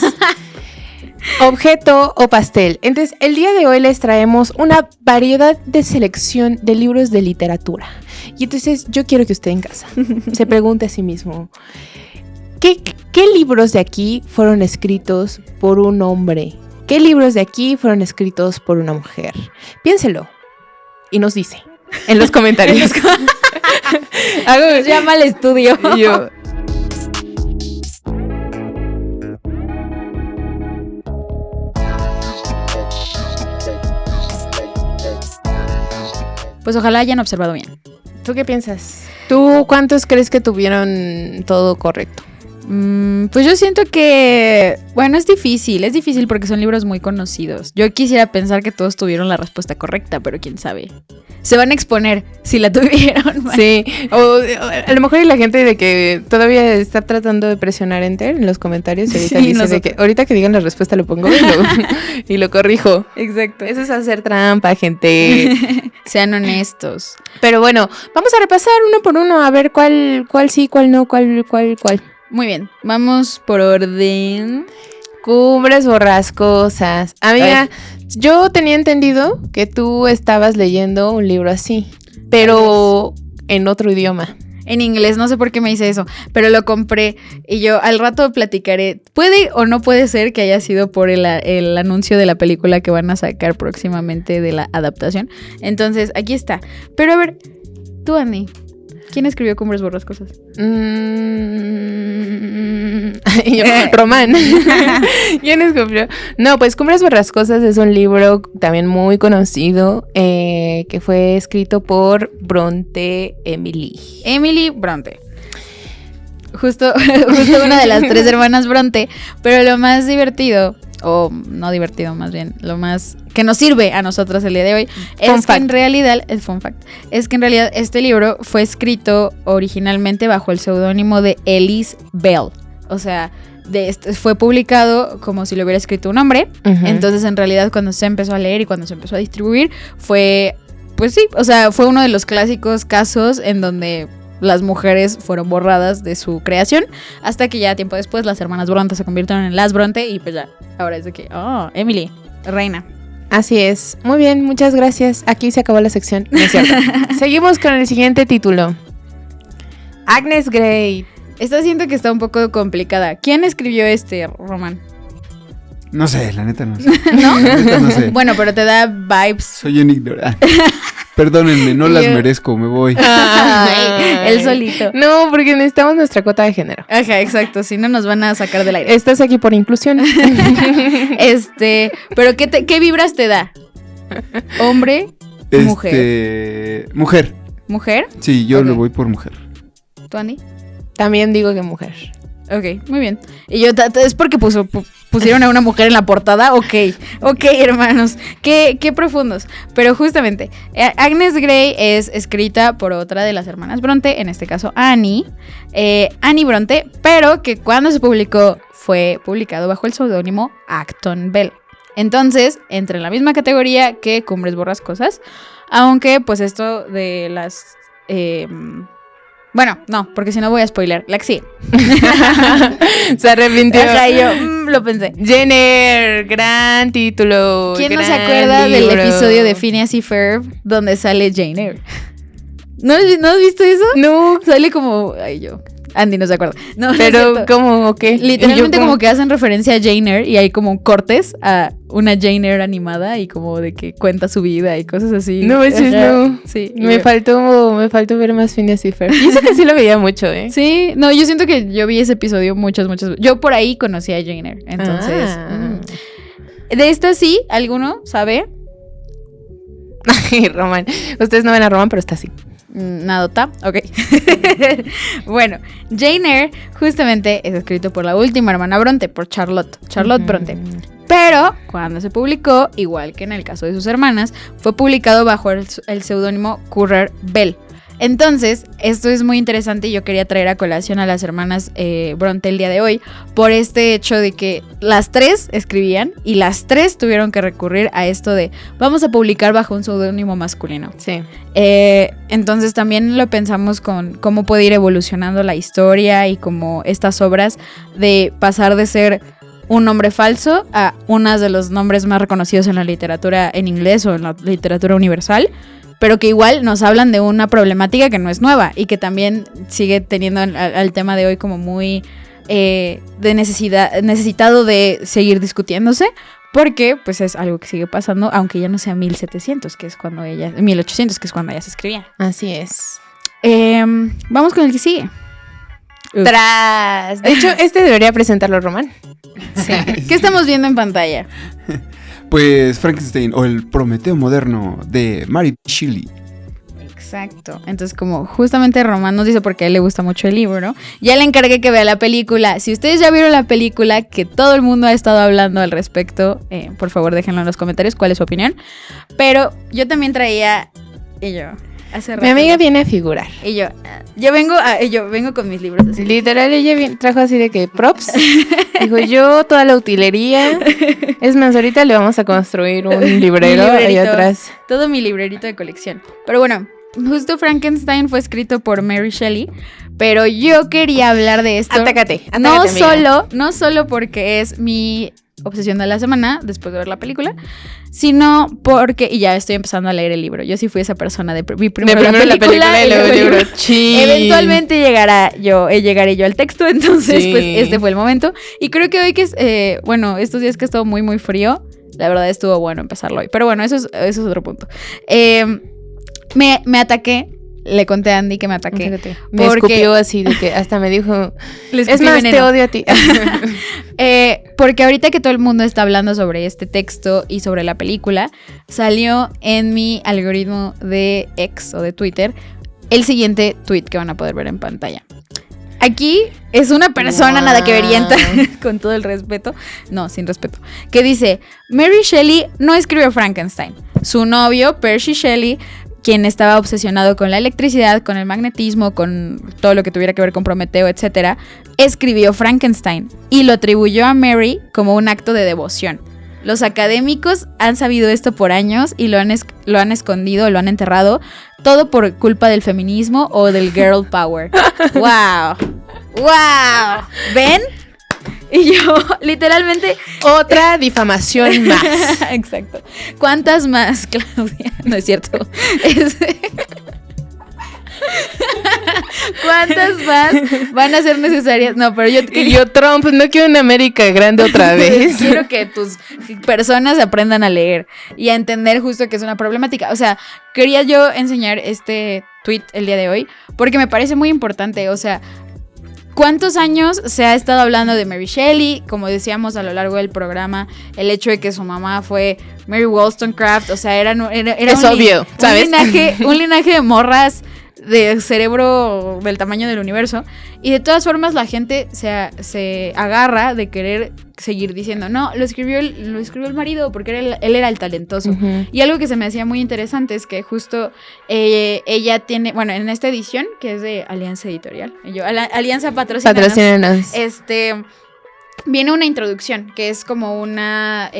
Objeto o pastel. Entonces, el día de hoy les traemos una variedad de selección de libros de literatura. Y entonces, yo quiero que usted en casa se pregunte a sí mismo, ¿qué libros de aquí fueron escritos por un hombre? ¿Qué libros de aquí fueron escritos por una mujer? Piénselo. Y nos dice. En los comentarios. Nos llama al estudio. Y yo, Pues ojalá hayan observado bien. ¿tú qué piensas? ¿Tú cuántos crees que tuvieron todo correcto? Pues yo siento que, bueno, es difícil porque son libros muy conocidos. Yo quisiera pensar que todos tuvieron la respuesta correcta, pero quién sabe. Se van a exponer si la tuvieron. Sí, o a lo mejor hay la gente de que todavía está tratando de presionar enter en los comentarios y ahorita Sí, dice de que ahorita que digan la respuesta lo pongo y lo corrijo. Exacto. Eso es hacer trampa, gente. Sean honestos. Pero bueno, vamos a repasar uno por uno a ver cuál sí, cuál no, cuál. Muy bien, vamos por orden. Cumbres borrascosas. Amiga, yo tenía entendido que tú estabas leyendo un libro así, pero en otro idioma. En inglés, no sé por qué me hice eso, pero lo compré y yo al rato platicaré. Puede o no puede ser que haya sido por el anuncio de la película que van a sacar próximamente de la adaptación. Entonces, aquí está. Pero a ver, tú, Andy, ¿quién escribió Cumbres borrascosas? Román. ¿Quién escribió? No, pues Cumbres borrascosas es un libro también muy conocido que fue escrito por Bronte Emily Bronte. Justo una de las 3 hermanas Bronte, pero lo más divertido, o no divertido más bien, lo más que nos sirve a nosotros el día de hoy, es que en realidad, el fun fact, es que en realidad este libro fue escrito originalmente bajo el seudónimo de Elise Bell. O sea, fue publicado como si lo hubiera escrito un hombre. Uh-huh. Entonces, en realidad, cuando se empezó a leer y cuando se empezó a distribuir, fue, pues sí, o sea, fue uno de los clásicos casos en donde las mujeres fueron borradas de su creación, hasta que ya tiempo después las hermanas Bronte se convirtieron en las Bronte y pues ya, ahora es de que, Emily, reina. Así es. Muy bien, muchas gracias. Aquí se acabó la sección. No es cierto. Seguimos con el siguiente título. Agnes Grey. Esta siento que está un poco complicada. ¿Quién escribió Román? No sé, la neta no sé. ¿No? La neta no sé. Bueno, pero te da vibes. Soy un ignorante. Perdónenme, no las merezco, me voy. Ay, él solito. No, porque necesitamos nuestra cuota de género. Ajá, exacto, si no nos van a sacar del aire. Estás aquí por inclusión. Pero ¿qué vibras te da? ¿Hombre? ¿Mujer? Mujer. ¿Mujer? Sí, yo Ok. le voy por mujer. ¿Tú, Andy? También digo que mujer. Ok, muy bien. Y yo, es porque pusieron a una mujer en la portada. Ok, hermanos. Qué profundos. Pero justamente, Agnes Grey es escrita por otra de las hermanas Bronte, en este caso Annie Bronte, pero que cuando se publicó fue publicado bajo el seudónimo Acton Bell. Entonces, entra en la misma categoría que Cumbres borrascosas, aunque pues esto de las... Bueno, no, porque si no voy a spoiler. La que sí. Se arrepintió. Ajá, yo lo pensé. Jenner, gran título. ¿Quién no se gran acuerda libro. del episodio de Phineas y Ferb donde sale Jane Eyre? ¿No has visto eso? No, Sale como... Ay, yo... Andy no se acuerda. No, pero no es cierto. ¿cómo o qué? Literalmente Yo como que hacen referencia a Jane Eyre y hay como cortes a una Jane Eyre animada y como de que cuenta su vida y cosas así. No, eso es Ajá. no. Sí. Me faltó ver más Phineas y Ferb. Y eso que sí lo veía mucho, ¿eh? Sí, no, yo siento que yo vi ese episodio muchas. Yo por ahí conocí a Jane Eyre. Entonces... De esta sí, ¿alguno sabe? Ay, Román. Ustedes no ven a Román, pero está así. Nadota, ok. Bueno, Jane Eyre justamente es escrito por la última hermana Bronte, por Charlotte Bronte. Pero cuando se publicó, igual que en el caso de sus hermanas, fue publicado bajo el seudónimo Currer Bell. Entonces, esto es muy interesante y yo quería traer a colación a las hermanas Bronte el día de hoy por este hecho de que las 3 escribían y las 3 tuvieron que recurrir a esto de vamos a publicar bajo un seudónimo masculino. Sí. Entonces también lo pensamos con cómo puede ir evolucionando la historia y como estas obras de pasar de ser un nombre falso a uno de los nombres más reconocidos en la literatura en inglés o en la literatura universal, pero que igual nos hablan de una problemática que no es nueva y que también sigue teniendo al tema de hoy como muy necesitado de seguir discutiéndose, porque pues es algo que sigue pasando, aunque ya no sea 1700, que es cuando 1800, que es cuando ella se escribía. Así es. Vamos con el que sigue. Tras. De hecho, debería presentarlo Román. Sí. ¿Qué estamos viendo en pantalla? Pues Frankenstein o el Prometeo moderno de Mary Shelley. Exacto. Entonces, como justamente Román nos dice porque a él le gusta mucho el libro, ya le encargué que vea la película. Si ustedes ya vieron la película, que todo el mundo ha estado hablando al respecto, por favor déjenlo en los comentarios cuál es su opinión. Pero yo también traía... hace rato, mi amiga viene a figurar. Y yo vengo con mis libros así. Literal, ella trajo así de que props. Dijo yo, toda la utilería. Es más, ahorita le vamos a construir un librero ahí atrás. Todo mi librerito de colección. Pero bueno, justo Frankenstein fue escrito por Mary Shelley, pero yo quería hablar de esto. Atácate, no solo porque es mi obsesión de la semana, después de ver la película, sino porque, y ya estoy empezando a leer el libro. Yo sí fui esa persona de primero la película y luego el libro. Eventualmente llegaré yo al texto, entonces pues este fue el momento. Y creo que hoy que es, estos días que ha estado muy muy frío, la verdad estuvo bueno empezarlo hoy. Pero bueno, eso es otro punto. Me ataqué. Le conté a Andy que me ataqué. Me escupió así de que hasta me dijo, es más, veneno. te odio a ti. Porque ahorita que todo el mundo está hablando sobre este texto y sobre la película, salió en mi algoritmo de X o de Twitter el siguiente tweet que van a poder ver en pantalla. Aquí es una persona nada que verienta, con todo el respeto, no, sin respeto, que dice, Mary Shelley no escribió Frankenstein. Su novio, Percy Shelley, quien estaba obsesionado con la electricidad, con el magnetismo, con todo lo que tuviera que ver con Prometeo, etc., escribió Frankenstein y lo atribuyó a Mary como un acto de devoción. Los académicos han sabido esto por años y lo han escondido, lo han enterrado, todo por culpa del feminismo o del girl power. ¡Wow! ¡Wow! ¿Ven? Y yo, literalmente... Otra difamación más. Exacto. ¿Cuántas más, Claudia? No es cierto. ¿Cuántas más van a ser necesarias? No, pero yo Trump, no quiero una América grande otra vez. Quiero que tus personas aprendan a leer y a entender justo que es una problemática. O sea, quería yo enseñar este tweet el día de hoy porque me parece muy importante. O sea, ¿cuántos años se ha estado hablando de Mary Shelley? Como decíamos a lo largo del programa, el hecho de que su mamá fue Mary Wollstonecraft, o sea, era es obvio, ¿sabes? Un linaje de morras de cerebro del tamaño del universo, y de todas formas la gente se agarra de querer seguir diciendo, no, lo escribió el marido porque él era el talentoso. Uh-huh. Y algo que se me hacía muy interesante es que justo ella tiene, bueno, en esta edición, que es de Alianza Editorial, Alianza Patrocínanos, viene una introducción, que es como una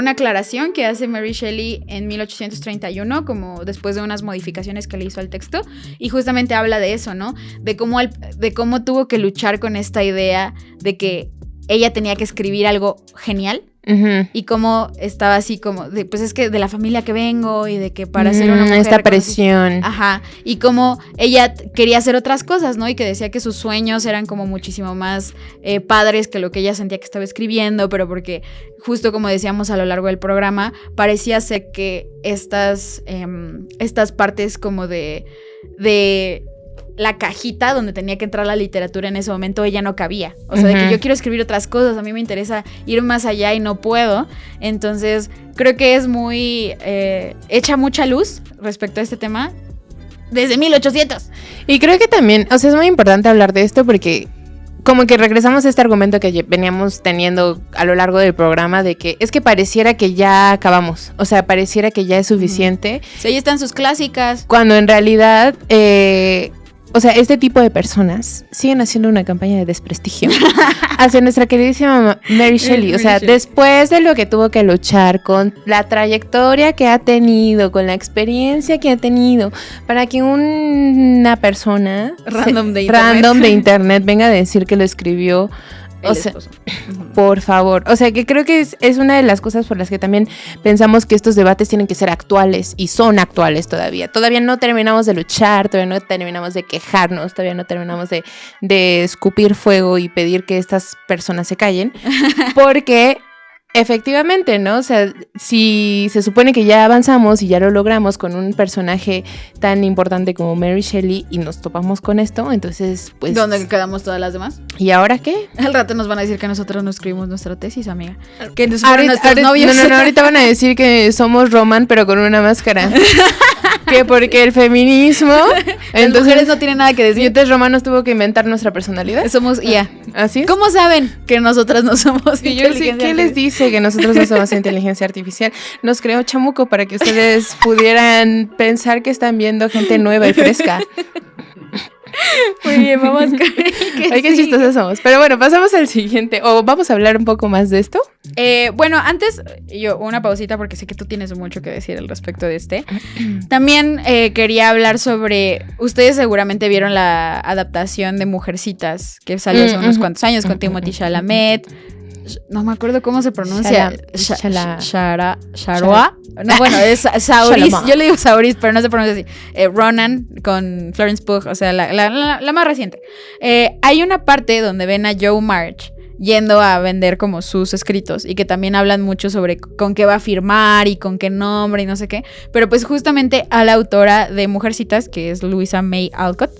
aclaración que hace Mary Shelley en 1831, como después de unas modificaciones que le hizo al texto, y justamente habla de eso, ¿no? De cómo tuvo que luchar con esta idea de que ella tenía que escribir algo genial. Uh-huh. Y cómo estaba así como pues es que de la familia que vengo y de que para ser una mujer esta presión. Ajá. Y cómo ella quería hacer otras cosas, ¿no? Y que decía que sus sueños eran como muchísimo más padres que lo que ella sentía que estaba escribiendo, pero porque justo como decíamos a lo largo del programa, parecía ser que estas partes como de la cajita donde tenía que entrar la literatura en ese momento, ella no cabía. O sea, uh-huh, de que yo quiero escribir otras cosas, a mí me interesa ir más allá y no puedo. Entonces, creo que es muy... echa mucha luz respecto a este tema desde 1800. Y creo que también, o sea, es muy importante hablar de esto porque como que regresamos a este argumento que veníamos teniendo a lo largo del programa de que es que pareciera que ya acabamos, o sea, pareciera que ya es suficiente. Sí, ahí están sus clásicas. Cuando en realidad... o sea, este tipo de personas siguen haciendo una campaña de desprestigio hacia nuestra queridísima Mary Shelley. O sea, después de lo que tuvo que luchar, con la trayectoria que ha tenido, con la experiencia que ha tenido, para que una persona random de internet venga a decir que lo escribió El O sea, esposo. por favor. O sea, que creo que es una de las cosas por las que también pensamos que estos debates tienen que ser actuales y son actuales todavía. Todavía no terminamos de luchar, todavía no terminamos de quejarnos, todavía no terminamos de escupir fuego y pedir que estas personas se callen, porque efectivamente, ¿no? O sea, si se supone que ya avanzamos y ya lo logramos con un personaje tan importante como Mary Shelley y nos topamos con esto, entonces, pues... ¿Dónde quedamos todas las demás? ¿Y ahora qué? Al rato nos van a decir que nosotros no escribimos nuestra tesis, amiga. Que nos fueron nuestros novios. No, ahorita van a decir que somos Roman, pero con una máscara. Que porque el feminismo... Las mujeres no tienen nada que Y decir. entonces Roman nos tuvo que inventar nuestra personalidad. Somos IA. ¿Así es? ¿Cómo saben que nosotras no somos Y yo sí, ¿qué les dice que nosotros no somos inteligencia artificial? Nos creó Chamuco para que ustedes pudieran pensar que están viendo gente nueva y fresca. Muy bien, vamos a Ay, qué chistosos somos. Pero bueno, pasamos al siguiente. O vamos a hablar un poco más de esto. Bueno, antes, yo una pausita porque sé que tú tienes mucho que decir al respecto de este. También quería hablar sobre, ustedes seguramente vieron la adaptación de Mujercitas que salió hace unos cuantos años con Timothée Chalamet. No me acuerdo cómo se pronuncia. Sharoa. No, bueno, es Sauris. Yo le digo Sauris, pero no se pronuncia así. Ronan con Florence Pugh, o sea, la más reciente. Hay una parte donde ven a Joe March yendo a vender como sus escritos y que también hablan mucho sobre con qué va a firmar y con qué nombre y no sé qué. Pero pues justamente a la autora de Mujercitas, que es Louisa May Alcott,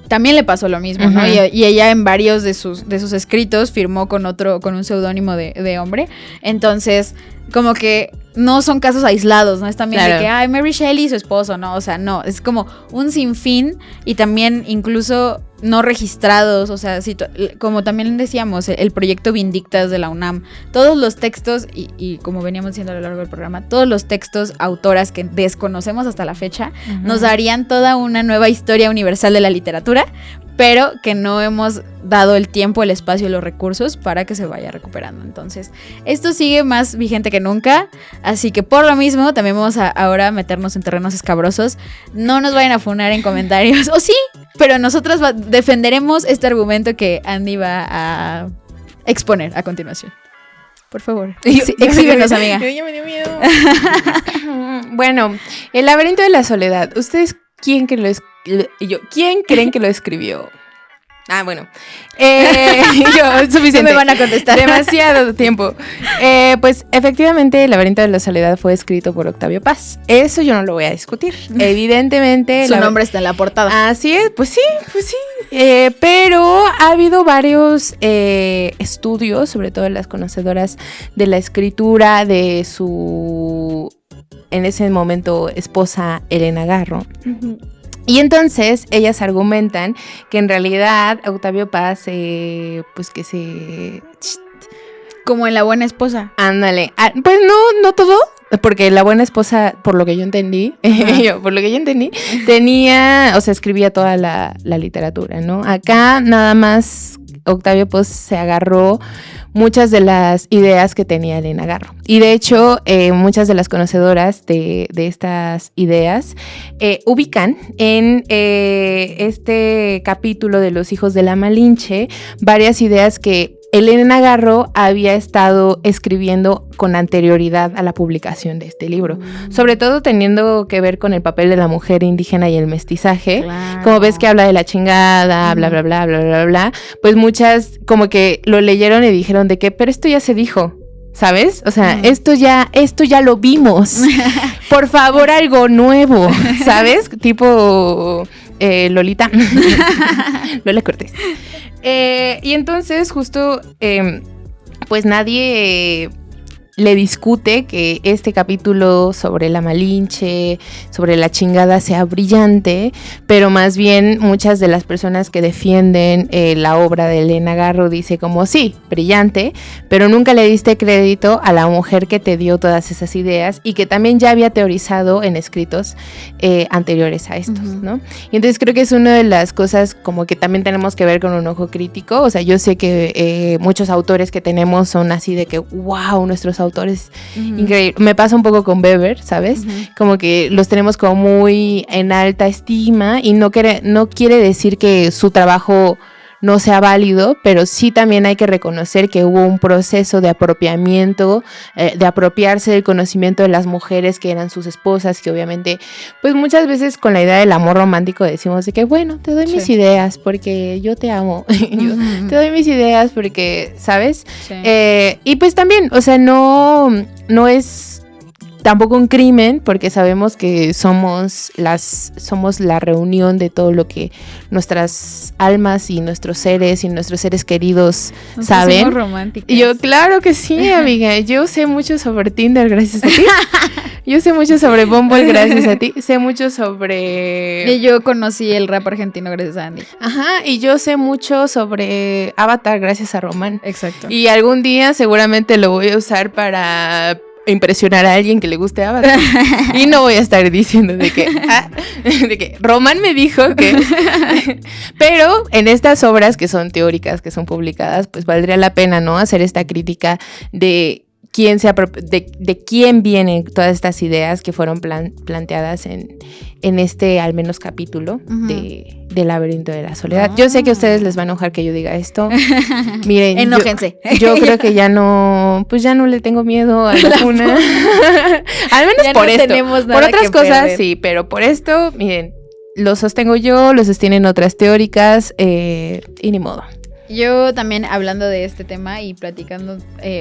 también le pasó lo mismo, ¿no? Y ella en varios de sus escritos firmó con un seudónimo de hombre. Entonces, como que no son casos aislados, ¿no? Es también de que, ay, Mary Shelley y su esposo, ¿no? O sea, no, es como un sinfín y también incluso no registrados, o sea, como también decíamos, el proyecto Vindictas de la UNAM, todos los textos, y como veníamos diciendo a lo largo del programa, todos los textos, autoras que desconocemos hasta la fecha, nos darían toda una nueva historia universal de la literatura, pero que no hemos dado el tiempo, el espacio y los recursos para que se vaya recuperando. Entonces, esto sigue más vigente que nunca, así que por lo mismo también vamos a ahora meternos en terrenos escabrosos. No nos vayan a funar en comentarios, o sí, pero nosotros defenderemos este argumento que Andy va a exponer a continuación. Por favor, exhíbenos, amiga. Ya me dio miedo. Bueno, El laberinto de la soledad. ¿Ustedes quién creen que lo escribió? Ah, bueno. Suficiente. No me van a contestar. Demasiado tiempo. Pues efectivamente, El laberinto de la soledad fue escrito por Octavio Paz. Eso yo no lo voy a discutir. Evidentemente. Su nombre está en la portada. Así es, pues sí. Pero ha habido varios estudios, sobre todo las conocedoras de la escritura de su, en ese momento, esposa Elena Garro. Y entonces ellas argumentan que en realidad Octavio Paz, pues que se... Como en La buena esposa. Ándale. Pues no todo, porque La buena esposa, por lo que yo entendí, tenía, o sea, escribía toda la literatura, ¿no? Acá nada más Octavio Paz se agarró muchas de las ideas que tenía Elena Garro. Y de hecho, muchas de las conocedoras de estas ideas ubican en este capítulo de Los hijos de la Malinche varias ideas que Elena Garro había estado escribiendo con anterioridad a la publicación de este libro, sobre todo teniendo que ver con el papel de la mujer indígena y el mestizaje. Claro. Como ves que habla de la chingada, bla, bla, bla, bla, bla, bla, pues muchas como que lo leyeron y dijeron de que, pero esto ya se dijo, ¿sabes? O sea, esto ya lo vimos. Por favor, algo nuevo, ¿sabes? Tipo Lolita. Lola Cortés. Y entonces justo pues nadie le discute que este capítulo sobre la Malinche, sobre la chingada sea brillante, pero más bien muchas de las personas que defienden la obra de Elena Garro dice como sí, brillante, pero nunca le diste crédito a la mujer que te dio todas esas ideas y que también ya había teorizado en escritos anteriores a estos, ¿no? Y entonces creo que es una de las cosas como que también tenemos que ver con un ojo crítico. O sea, yo sé que muchos autores que tenemos son así de que wow, nuestros autores autores increíbles. Me pasa un poco con Weber, ¿sabes? Como que los tenemos como muy en alta estima y no quiere decir que su trabajo no sea válido, pero sí también hay que reconocer que hubo un proceso de apropiamiento, de apropiarse del conocimiento de las mujeres que eran sus esposas, que obviamente, pues muchas veces con la idea del amor romántico decimos de que, bueno, te doy mis ideas porque yo te amo, yo te doy mis ideas porque, ¿sabes? Sí. Y pues también, o sea, no es tampoco un crimen, porque sabemos que somos la reunión de todo lo que nuestras almas y nuestros seres queridos saben. Somos románticas. Y yo, claro que sí, amiga. Yo sé mucho sobre Tinder gracias a ti. Yo sé mucho sobre Bumble gracias a ti. Sé mucho sobre... Y yo conocí el rap argentino gracias a Andy. Ajá, y yo sé mucho sobre Avatar gracias a Román. Exacto. Y algún día seguramente lo voy a usar para impresionar a alguien que le guste Avatar. Y no voy a estar diciendo de que Román me dijo que... Pero en estas obras que son teóricas, que son publicadas, pues valdría la pena, ¿no? Hacer esta crítica de de quién vienen todas estas ideas que fueron planteadas en este, al menos, capítulo de Laberinto de la Soledad. Yo sé que a ustedes les va a enojar que yo diga esto. Miren, enójense. Yo creo que ya no le tengo miedo a la cuna. Al menos ya por no esto. Tenemos nada por otras cosas, perder. Sí, pero por esto, miren, lo sostengo yo, lo sostienen otras teóricas, y ni modo. Yo también, hablando de este tema y platicando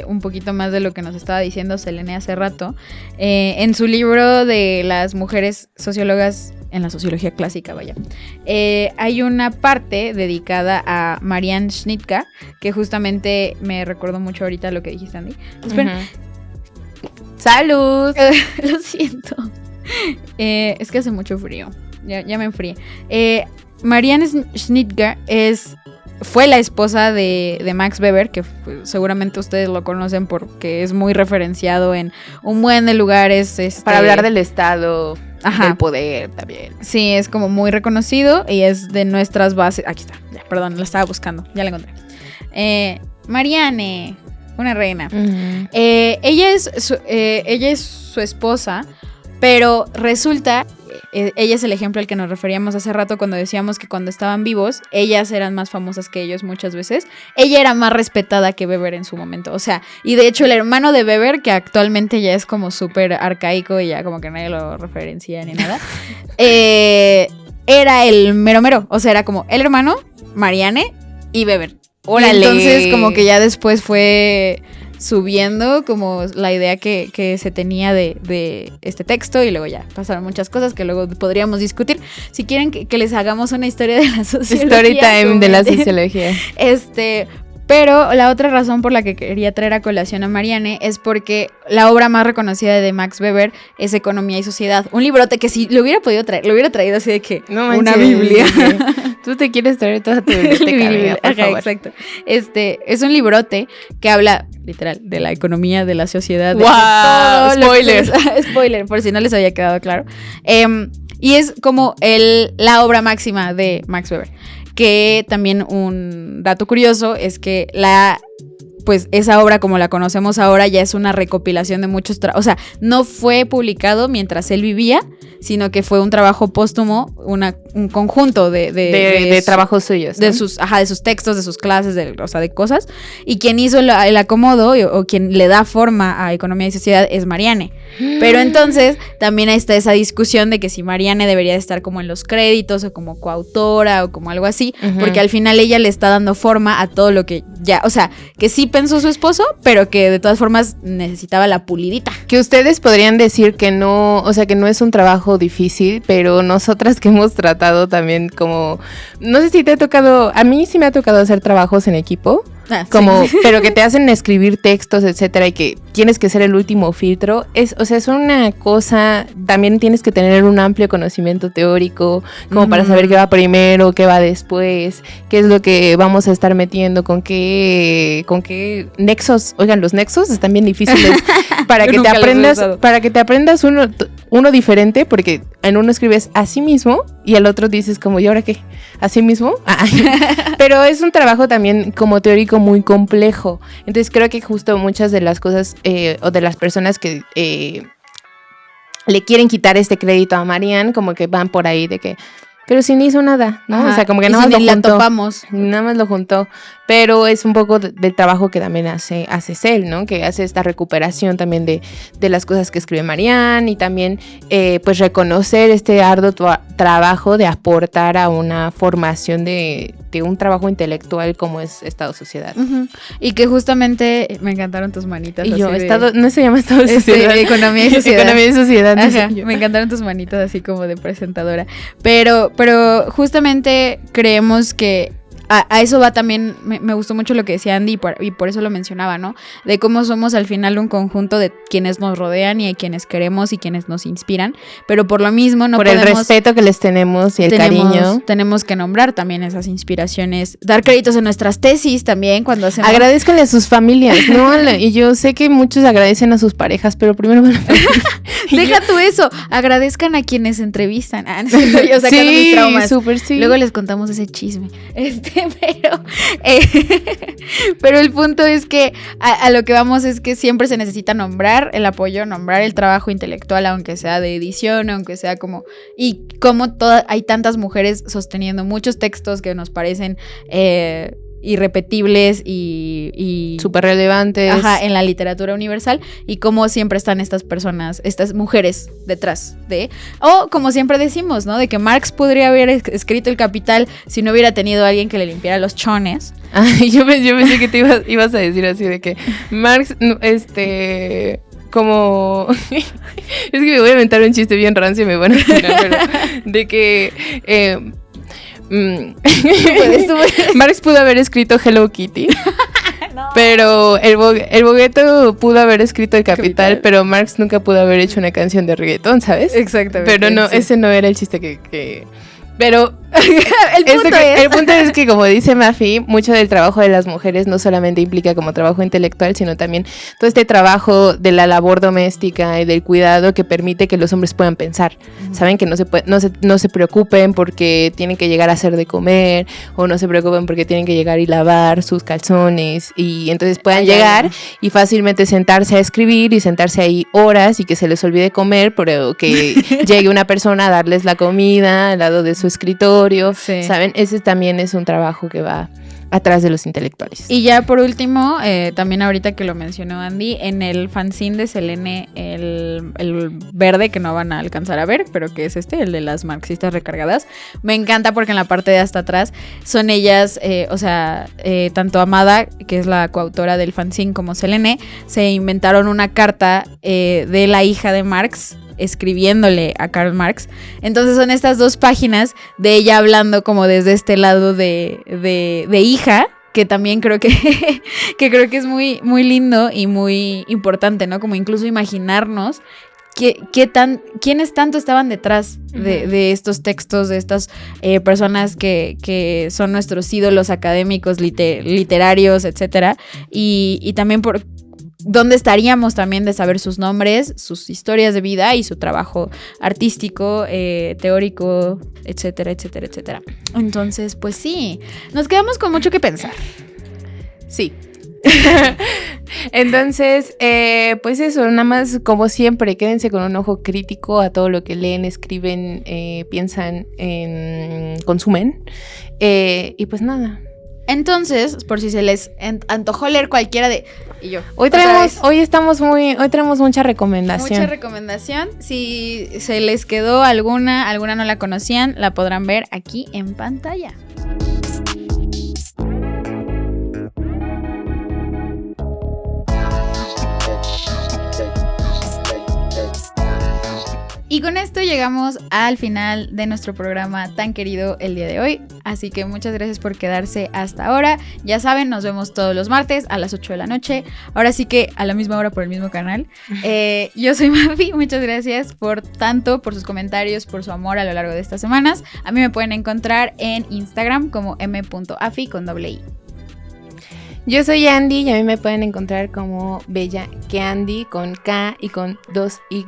un poquito más de lo que nos estaba diciendo Selene hace rato, en su libro de las mujeres sociólogas en la sociología clásica, vaya, hay una parte dedicada a Marianne Schnittke, que justamente me recordó mucho ahorita lo que dijiste, Andy. Esperen. ¡Salud! Lo siento. Es que hace mucho frío. Ya me enfrié. Marianne Schnittke fue la esposa de Max Weber, que seguramente ustedes lo conocen porque es muy referenciado en un buen de lugares. Para hablar del Estado, del poder también. Sí, es como muy reconocido y es de nuestras bases. Aquí está, perdón, la estaba buscando, ya la encontré. Marianne, una reina. Ella es su esposa, pero resulta... ella es el ejemplo al que nos referíamos hace rato cuando decíamos que cuando estaban vivos, ellas eran más famosas que ellos muchas veces. Ella era más respetada que Weber en su momento, o sea, y de hecho el hermano de Weber, que actualmente ya es como súper arcaico y ya como que nadie lo referencia ni nada, era el mero mero, o sea, era como el hermano, Marianne y Weber. ¡Órale! Y entonces como que ya después fue... subiendo como la idea que se tenía de este texto y luego ya pasaron muchas cosas que luego podríamos discutir. Si quieren que les hagamos una historia de la sociología. Story time de la sociología. Pero la otra razón por la que quería traer a colación a Marianne es porque la obra más reconocida de Max Weber es Economía y Sociedad. Un librote que si lo hubiera podido traer, lo hubiera traído así de que una Biblia. Tú te quieres traer toda tu biblioteca, por favor. Exacto. Es un librote que habla, literal, de la economía, de la sociedad. ¡Wow! Spoiler. Spoiler, por si no les había quedado claro. Y es como la obra máxima de Max Weber. Que también un dato curioso es que pues esa obra como la conocemos ahora ya es una recopilación de muchos o sea, no fue publicado mientras él vivía, sino que fue un trabajo póstumo, un conjunto de trabajos suyos, ¿no? de sus textos, de sus clases, o sea, de cosas. Y quien hizo el acomodo o quien le da forma a Economía y Sociedad es Marianne. Pero entonces también está esa discusión de que si Marianne debería de estar como en los créditos o como coautora o como algo así, porque al final ella le está dando forma a todo lo que ya, o sea, que sí pensó su esposo, pero que de todas formas necesitaba la pulidita. Que ustedes podrían decir que no, o sea, que no es un trabajo difícil, pero nosotras que hemos tratado también como, no sé si te ha tocado, a mí sí me ha tocado hacer trabajos en equipo. Como, sí. Pero que te hacen escribir textos, etcétera, y que tienes que ser el último filtro. Es una cosa, también tienes que tener un amplio conocimiento teórico, como para saber qué va primero, qué va después, qué es lo que vamos a estar metiendo, con qué nexos. Oigan, los nexos están bien difíciles para que te aprendas uno. uno diferente, porque en uno escribes a sí mismo y al otro dices como, ¿y ahora qué? ¿A sí mismo? Pero es un trabajo también como teórico muy complejo. Entonces creo que justo muchas de las cosas o de las personas que le quieren quitar este crédito a Marianne, como que van por ahí de que, pero si ni hizo nada, ¿no? Ajá. O sea, como que Y nada si más ni lo la juntó. topamos. Nada más lo juntó. Pero es un poco del trabajo que también hace Cel, ¿no? Que hace esta recuperación también de las cosas que escribe Marianne y también pues reconocer este arduo trabajo de aportar a una formación de un trabajo intelectual como es Estado-Sociedad. Uh-huh. Y que justamente me encantaron tus manitas. Y yo, así no se llama Estado-Sociedad. Economía y sociedad. Economía y sociedad. Ajá, me encantaron tus manitas así como de presentadora. Pero justamente creemos que a eso va también, me gustó mucho lo que decía Andy y por eso lo mencionaba, ¿no? De cómo somos al final un conjunto de quienes nos rodean y a quienes queremos y quienes nos inspiran, pero por lo mismo no podemos... Por el respeto que les tenemos y el cariño. Tenemos que nombrar también esas inspiraciones, dar créditos en nuestras tesis también cuando hacemos... Agradezcanle a sus familias, ¿no? Y yo sé que muchos agradecen a sus parejas, pero primero van a... Deja tú eso, agradezcan a quienes entrevistan. Yo sacando mis traumas. Súper sí. Luego les contamos ese chisme. Pero el punto es que a lo que vamos es que siempre se necesita nombrar el apoyo, nombrar el trabajo intelectual, aunque sea de edición, aunque sea como... Y como hay tantas mujeres sosteniendo muchos textos que nos parecen... irrepetibles y súper relevantes. Ajá, en la literatura universal, y cómo siempre están estas personas, estas mujeres detrás de, o como siempre decimos, ¿no? De que Marx podría haber escrito El Capital si no hubiera tenido a alguien que le limpiara los chones. Ay, yo pensé que te ibas a decir así de que Marx, como... es que me voy a inventar un chiste bien rancio y me van a tirar, pero de que... Marx pudo haber escrito Hello Kitty. No. Pero el Bogueto pudo haber escrito El Capital, pero Marx nunca pudo haber hecho una canción de reggaetón, ¿sabes? Exactamente. Pero no, sí. Ese no era el chiste que... Pero el punto es que, como dice Mafi, mucho del trabajo de las mujeres no solamente implica como trabajo intelectual, sino también todo este trabajo de la labor doméstica y del cuidado que permite que los hombres puedan pensar. Uh-huh. Saben que no se preocupen porque tienen que llegar a hacer de comer, o no se preocupen porque tienen que llegar y lavar sus calzones, y entonces puedan llegar y fácilmente sentarse a escribir y sentarse ahí horas y que se les olvide comer, pero que llegue una persona a darles la comida al lado de su escritorio, sí. ¿Saben? Ese también es un trabajo que va atrás de los intelectuales. Y ya por último, también ahorita que lo mencionó Andy, en el fanzine de Selene, el verde que no van a alcanzar a ver, pero que es el de las marxistas recargadas, me encanta porque en la parte de hasta atrás son ellas, tanto Amada, que es la coautora del fanzine, como Selene, se inventaron una carta de la hija de Marx, escribiéndole a Karl Marx. Entonces son estas dos páginas de ella hablando como desde este lado de hija, que también creo que es muy, muy lindo y muy importante, ¿no? Como incluso imaginarnos quiénes tanto estaban detrás de estos textos, de estas personas que son nuestros ídolos académicos, literarios, etcétera, y también por dónde estaríamos también de saber sus nombres, sus historias de vida y su trabajo artístico, teórico, etcétera, etcétera, etcétera. Entonces, pues sí, nos quedamos con mucho que pensar. Sí. Entonces, pues eso, nada más como siempre, quédense con un ojo crítico a todo lo que leen, escriben, piensan, consumen, y pues nada. Entonces, por si se les antojó leer cualquiera de... Y yo. Hoy traemos mucha recomendación. Mucha recomendación. Si se les quedó alguna no la conocían, la podrán ver aquí en pantalla. Y con esto llegamos al final de nuestro programa tan querido el día de hoy. Así que muchas gracias por quedarse hasta ahora. Ya saben, nos vemos todos los martes a las 8 de la noche. Ahora sí que a la misma hora por el mismo canal. Yo soy Mafi. Muchas gracias por sus comentarios, por su amor a lo largo de estas semanas. A mí me pueden encontrar en Instagram como m.afi con doble i. Yo soy Andy y a mí me pueden encontrar como Bella que Andy, con K y con 2 Y,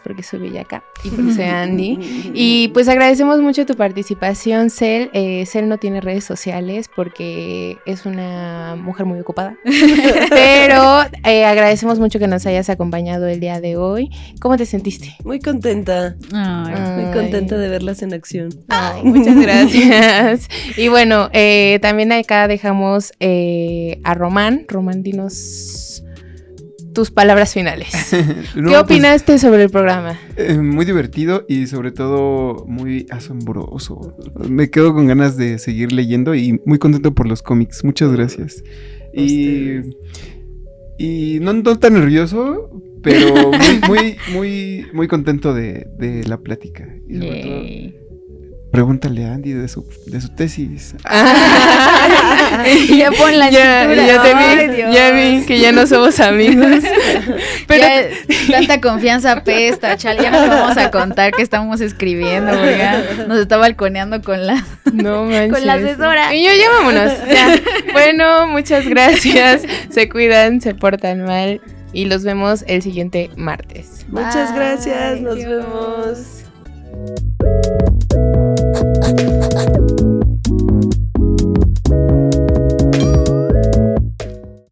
porque soy bellaca y porque soy Andy. Y pues agradecemos mucho tu participación, Cel. Cel no tiene redes sociales porque es una mujer muy ocupada. Pero agradecemos mucho que nos hayas acompañado el día de hoy. ¿Cómo te sentiste? Muy contenta. Ay. Muy contenta de verlas en acción. Ay, muchas gracias. Y bueno, también acá dejamos a Román. Román, dinos tus palabras finales. No, ¿Qué opinaste sobre el programa? Muy divertido y sobre todo muy asombroso. Me quedo con ganas de seguir leyendo y muy contento por los cómics. Muchas gracias. Y no tan nervioso, pero muy contento de la plática. Y sobre todo, pregúntale a Andy de su tesis. Ya pon la Ya vi que ya no somos amigos. Pero tanta confianza pesta, chale, ya nos vamos a contar que estamos escribiendo, porque nos está balconeando con la con la asesora. Y ya vámonos. Ya. Bueno, muchas gracias. Se cuidan, se portan mal y los vemos el siguiente martes. Muchas gracias, nos Adiós. vemos.